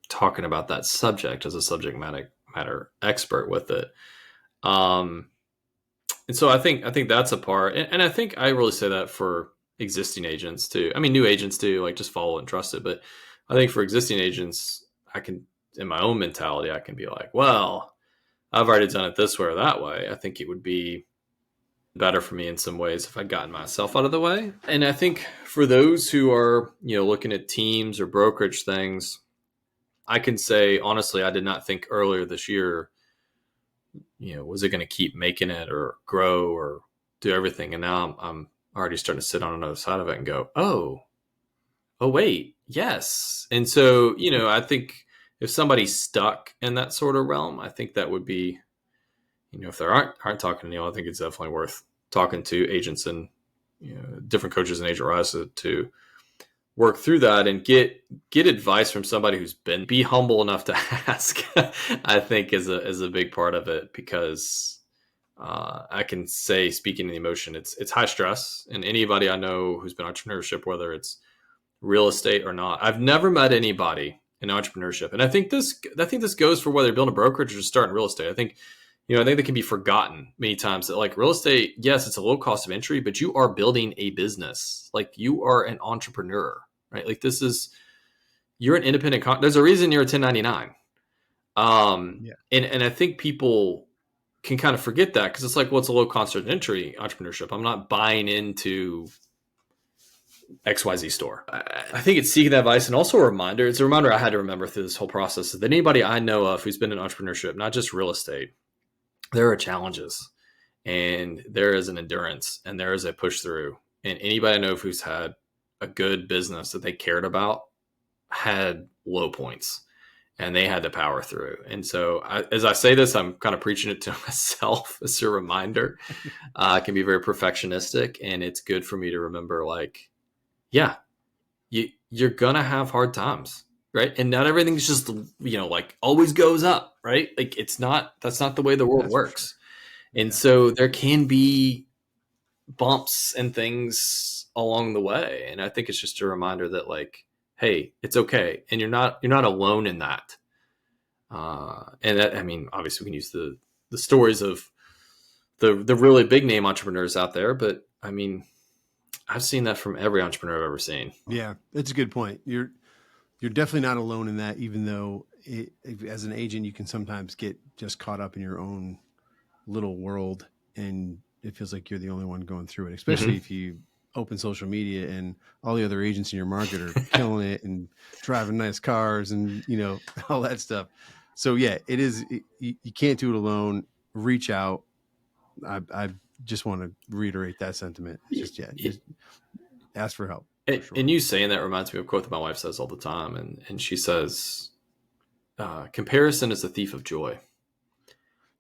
talking about that subject as a subject matter expert with it. And so I think that's a part. And I think I really say that for existing agents too. I mean, new agents too, like just follow and trust it. But I think for existing agents, I can, in my own mentality, I can be like, well, I've already done it this way or that way. I think it would be better for me in some ways if I'd gotten myself out of the way. And I think for those who are, looking at teams or brokerage things, I can say, honestly, I did not think earlier this year, was it going to keep making it or grow or do everything? And now I'm already starting to sit on another side of it and go, oh, wait, yes. And so, I think if somebody's stuck in that sort of realm, I think that would be, if they aren't talking to Neil, I think it's definitely worth talking to agents and different coaches and Agent Rise to work through that and get advice from somebody who's be humble enough to ask. I think is a big part of it, because I can say, speaking in the emotion, it's high stress, and anybody I know who's been entrepreneurship, whether it's real estate or not, I've never met anybody in entrepreneurship, and I think this goes for whether you're building a brokerage or just starting real estate. I think that can be forgotten many times, that like real estate, yes, it's a low cost of entry, but you are building a business. Like you are an entrepreneur, right? Like you're an independent. There's a reason you're a 1099. And I think people can kind of forget that, because it's like, well, it's a low cost of entry entrepreneurship. I'm not buying into XYZ store. I think it's seeking that advice, and also a reminder. It's a reminder I had to remember through this whole process, that anybody I know of who's been in entrepreneurship, not just real estate, there are challenges, and there is an endurance, and there is a push through, and anybody I know who's had a good business that they cared about had low points, and they had to power through. And so as I say this, I'm kind of preaching it to myself as a reminder. I can be very perfectionistic, and it's good for me to remember, like, yeah, you're going to have hard times, right? And not everything's just, like always goes up, right? Like that's not the way the world works. Sure. And so there can be bumps and things along the way. And I think it's just a reminder that, like, hey, it's okay. And you're not alone in that. And that, I mean, obviously we can use the stories of the really big name entrepreneurs out there, but I mean, I've seen that from every entrepreneur I've ever seen. Yeah, that's a good point. You're definitely not alone in that, even though as an agent, you can sometimes get just caught up in your own little world, and it feels like you're the only one going through it, especially if you open social media and all the other agents in your market are killing it and driving nice cars and, all that stuff. So yeah, you can't do it alone. Reach out. I just want to reiterate that sentiment. Just ask for help. Sure. And you saying that reminds me of a quote that my wife says all the time. And she says, comparison is the thief of joy.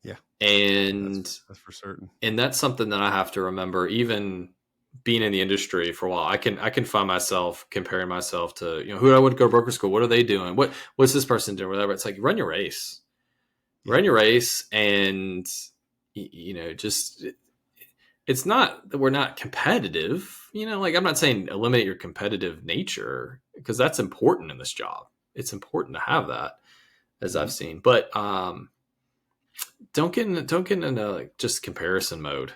Yeah. And that's for certain. And that's something that I have to remember, even being in the industry for a while. I can find myself comparing myself to, who I would go to broker school. What are they doing? What's this person doing? Whatever. It's like, run your race, and just, it's not that we're not competitive, like I'm not saying eliminate your competitive nature, because that's important in this job. It's important to have that, as I've seen, but, don't get into like just comparison mode,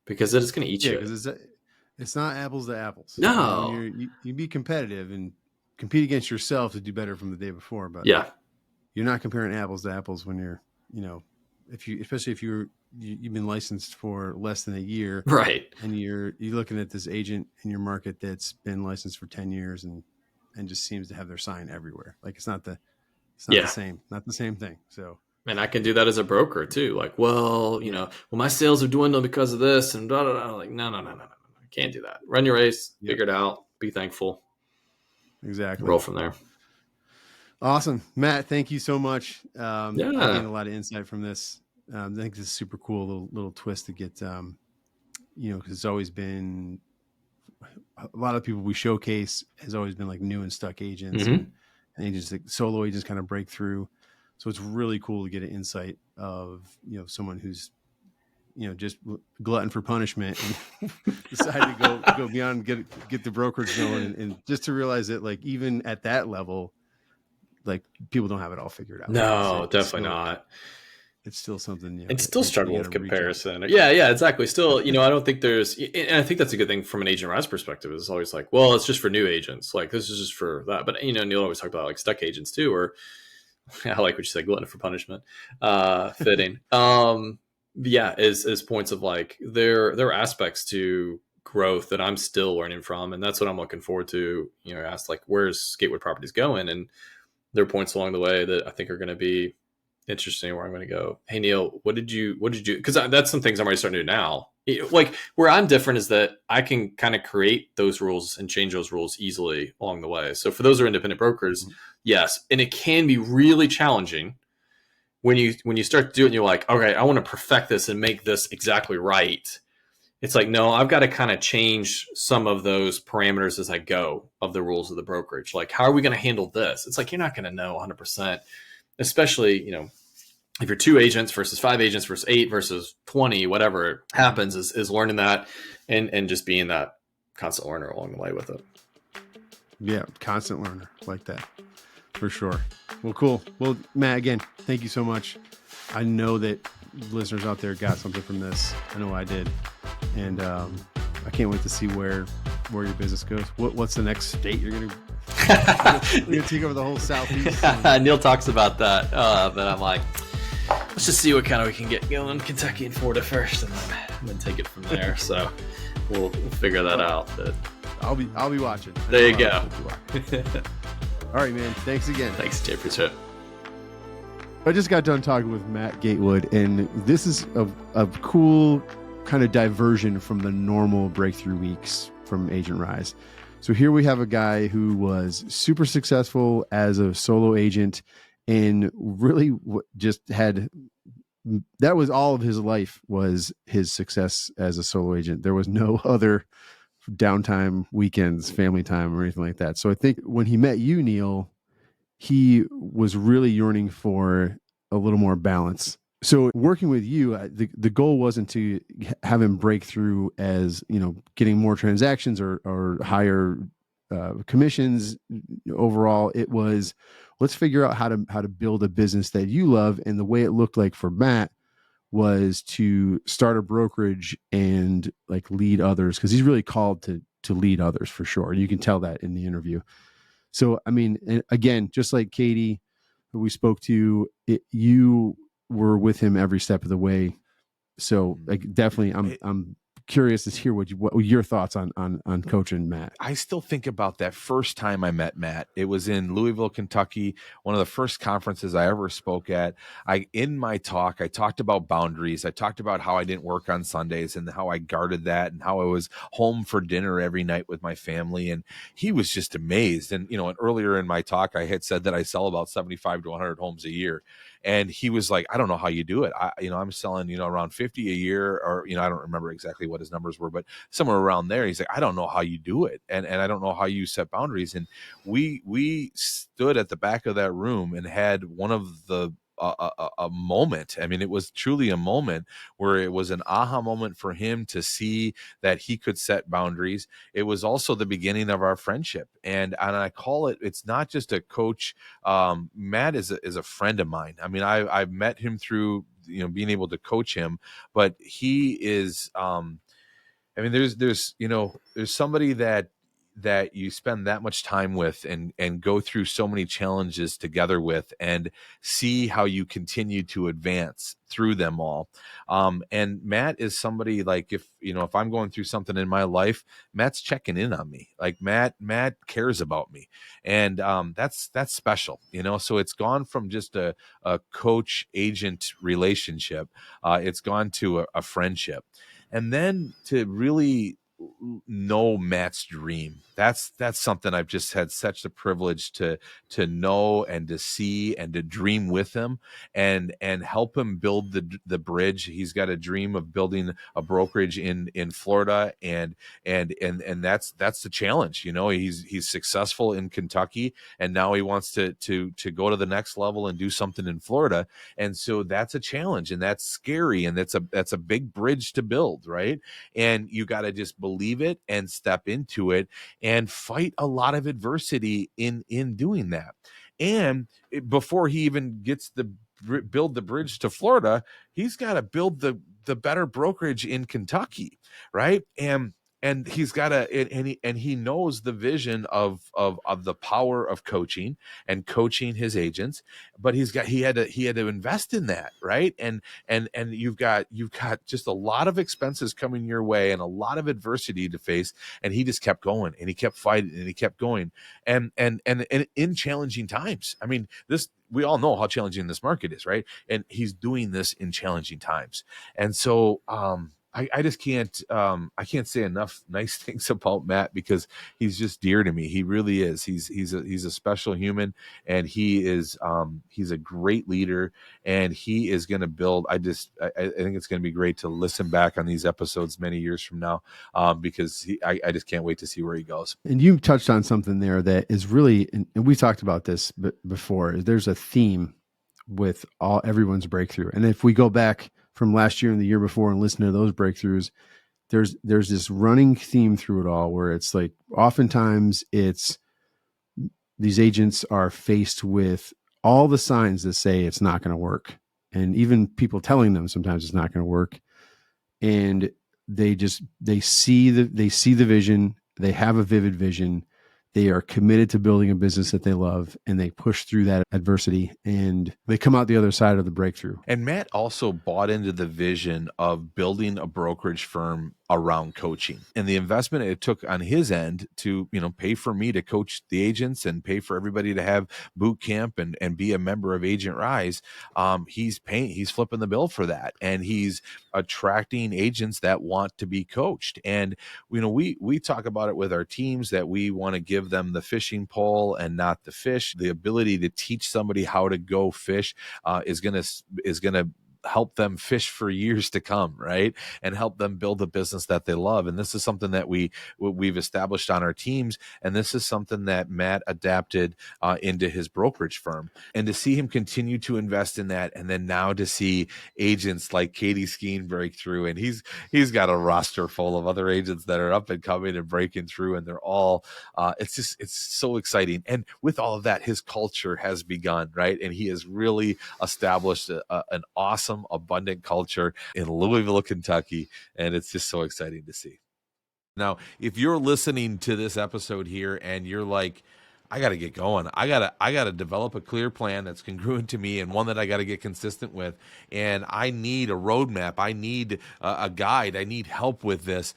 because it's going to eat you. Because it's not apples to apples. No, you be competitive and compete against yourself to do better from the day before. But yeah, you're not comparing apples to apples when you're, especially if you've been licensed for less than a year, right? And you're looking at this agent in your market that's been licensed for 10 years and just seems to have their sign everywhere. Like it's not the same thing. So. And I can do that as a broker too. Like, well, my sales are dwindling because of this, and blah, blah, blah. Like, no. Can't do that. Run your race, figure it out, be thankful. Exactly. Roll from there. Awesome. Matt, thank you so much. I gained a lot of insight from this. I think this is super cool, little twist to get, because it's always been, a lot of people we showcase has always been like new and stuck agents and agents, like solo agents kind of break through. So it's really cool to get an insight of, someone who's, just glutton for punishment and decided to go beyond, get the brokerage going, and just to realize that, like, even at that level, like, people don't have it all figured out. No, definitely not. It's still something. It's still struggle with comparison. Yeah, exactly. Still, I don't think there's, and I think that's a good thing from an agent rise perspective. It's always like, well, it's just for new agents. Like, this is just for that. But, Neil always talked about like stuck agents too, or I like what you said, glutton for punishment, fitting. Is points of like, there are aspects to growth that I'm still learning from. And that's what I'm looking forward to. Asked like, where's Gatewood Properties going? And there are points along the way that I think are going to be interesting, where I'm going to go, hey, Neil, what did you, because that's some things I'm already starting to do now. Like, where I'm different is that I can kind of create those rules and change those rules easily along the way. So for those who are independent brokers, yes. And it can be really challenging when you start to do it and you're like, okay, I want to perfect this and make this exactly right. It's like, no, I've got to kind of change some of those parameters as I go of the rules of the brokerage. Like, how are we going to handle this? It's like, you're not going to know 100%, especially, if you're 2 agents versus 5 agents versus 8 versus 20, whatever happens is learning that and just being that constant learner along the way with it. Yeah. Constant learner, like that. For sure. Well, cool. Well, Matt, again, thank you so much. I know that listeners out there got something from this. I know I did. And I can't wait to see where your business goes. What's the next state you're going to take over the whole Southeast? Neil talks about that, but I'm like, let's just see what kind of we can get going. Kentucky and Florida first, and then take it from there. So we'll figure that out. But I'll be watching. There you go. All right, man. Thanks again. Thanks, Jay. Appreciate it. I just got done talking with Matt Gatewood, and this is a cool kind of diversion from the normal breakthrough weeks from Agent Rise. So here we have a guy who was super successful as a solo agent and really just had, that was all of his life, was his success as a solo agent. There was no other downtime, weekends, family time, or anything like that. So I think when he met you, Neil, he was really yearning for a little more balance. So working with you, the goal wasn't to have him break through as, getting more transactions or higher commissions overall. It was, let's figure out how to build a business that you love. And the way it looked like for Matt was to start a brokerage and like lead others, because he's really called to lead others for sure. You can tell that in the interview. So, I mean, again, just like Katie, who we spoke to, you were with him every step of the way. So, like, definitely, I'm curious to hear what your thoughts on coaching Matt. I still think about that first time I met Matt. It was in Louisville, Kentucky, one of the first conferences I ever spoke at. In my talk, I talked about boundaries. I talked about how I didn't work on Sundays and how I guarded that and how I was home for dinner every night with my family. And he was just amazed. And, and earlier in my talk, I had said that I sell about 75 to 100 homes a year. And he was like, I don't know how you do it. I'm selling, around 50 a year, or, I don't remember exactly what his numbers were, but somewhere around there. He's like, I don't know how you do it. And I don't know how you set boundaries. And we stood at the back of that room and had one of the a moment. I mean, it was truly a moment where it was an aha moment for him to see that he could set boundaries. It was also the beginning of our friendship. And I call it, it's not just a coach. Matt is a friend of mine. I mean, I've met him through, being able to coach him, but he is, there's somebody that you spend that much time with and go through so many challenges together with and see how you continue to advance through them all. And Matt is somebody, like, if I'm going through something in my life, Matt's checking in on me. Like Matt cares about me. And that's special, so it's gone from just a coach agent relationship. It's gone to a friendship. And then to really know Matt's dream. That's something I've just had such the privilege to know and to see and to dream with him and help him build the bridge. He's got a dream of building a brokerage in Florida, and that's the challenge. He's successful in Kentucky, and now he wants to go to the next level and do something in Florida. And so that's a challenge, and that's scary, and that's a big bridge to build, right? And you got to just believe it and step into it and fight a lot of adversity in doing that. And before he even gets build the bridge to Florida, he's got to build the better brokerage in Kentucky, right? And he's got to, and he knows the vision of the power of coaching and coaching his agents, but he had to invest in that, right? And you've got just a lot of expenses coming your way and a lot of adversity to face, and he just kept going and he kept fighting and he kept going, and in challenging times. I mean, we all know how challenging this market is, right? And he's doing this in challenging times, and so I just can't say enough nice things about Matt, because he's just dear to me. He really is. He's a special human, and he's a great leader, and he is going to build. I think it's going to be great to listen back on these episodes many years from now, because I just can't wait to see where he goes. And you touched on something there that is really, and we talked about this before. There's a theme with everyone's breakthrough, and if we go back from last year and the year before and listen to those breakthroughs, there's this running theme through it all, where it's like, oftentimes it's these agents are faced with all the signs that say it's not going to work. And even people telling them sometimes it's not going to work. And they see the vision. They have a vivid vision. They are committed to building a business that they love, and they push through that adversity, and they come out the other side of the breakthrough. And Matt also bought into the vision of building a brokerage firm around coaching, and the investment it took on his end to, pay for me to coach the agents and pay for everybody to have boot camp and be a member of Agent Rise. He's flipping the bill for that, and he's attracting agents that want to be coached. And we talk about it with our teams that we want to give them the fishing pole and not the fish. The ability to teach somebody how to go fish is gonna help them fish for years to come, right? And help them build a business that they love. And this is something that we've established on our teams. And this is something that Matt adapted into his brokerage firm. And to see him continue to invest in that, and then now to see agents like Katie Skeen break through, and he's got a roster full of other agents that are up and coming and breaking through, and they're all it's so exciting. And with all of that, his culture has begun, right? And he has really established an awesome, abundant culture in Louisville, Kentucky, and it's just so exciting to see. Now, if you're listening to this episode here and you're like, I got to get going, I got to develop a clear plan that's congruent to me and one that I got to get consistent with, and I need a roadmap, I need a guide, I need help with this,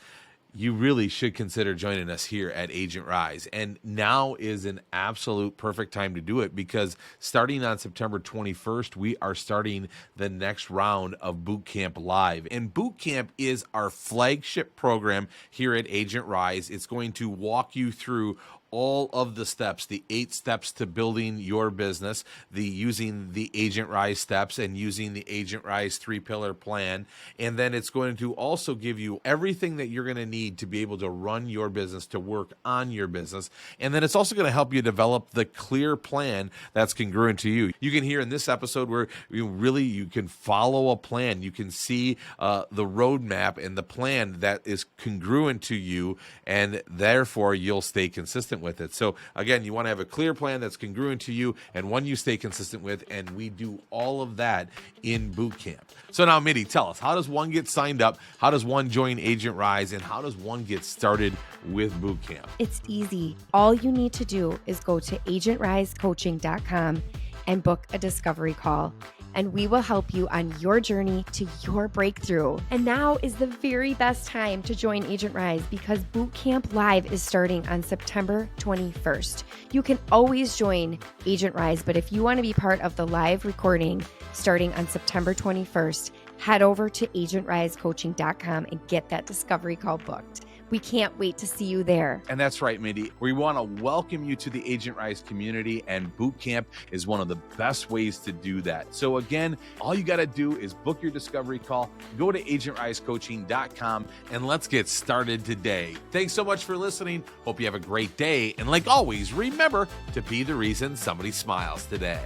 you really should consider joining us here at Agent Rise. And now is an absolute perfect time to do it, because starting on September 21st, we are starting the next round of Bootcamp Live. And Bootcamp is our flagship program here at Agent Rise. It's going to walk you through all of the steps, the 8 steps to building your business, using the Agent Rise steps and using the Agent Rise 3-pillar plan. And then it's going to also give you everything that you're going to need to be able to run your business, to work on your business. And then it's also going to help you develop the clear plan that's congruent to you. You can hear in this episode where you can follow a plan. You can see the roadmap and the plan that is congruent to you, and therefore you'll stay consistent with it. So again, you want to have a clear plan that's congruent to you and one you stay consistent with, and we do all of that in Bootcamp. So now, Mindi, tell us, how does one get signed up? How does one join Agent Rise? And how does one get started with Bootcamp? It's easy. All you need to do is go to agentrisecoaching.com and book a discovery call, and we will help you on your journey to your breakthrough. And now is the very best time to join Agent Rise, because Bootcamp Live is starting on September 21st. You can always join Agent Rise, but if you want to be part of the live recording starting on September 21st, head over to agentrisecoaching.com and get that discovery call booked. We can't wait to see you there. And that's right, Mindi. We want to welcome you to the Agent Rise community, and Bootcamp is one of the best ways to do that. So again, all you got to do is book your discovery call, go to agentrisecoaching.com, and let's get started today. Thanks so much for listening. Hope you have a great day. And like always, remember to be the reason somebody smiles today.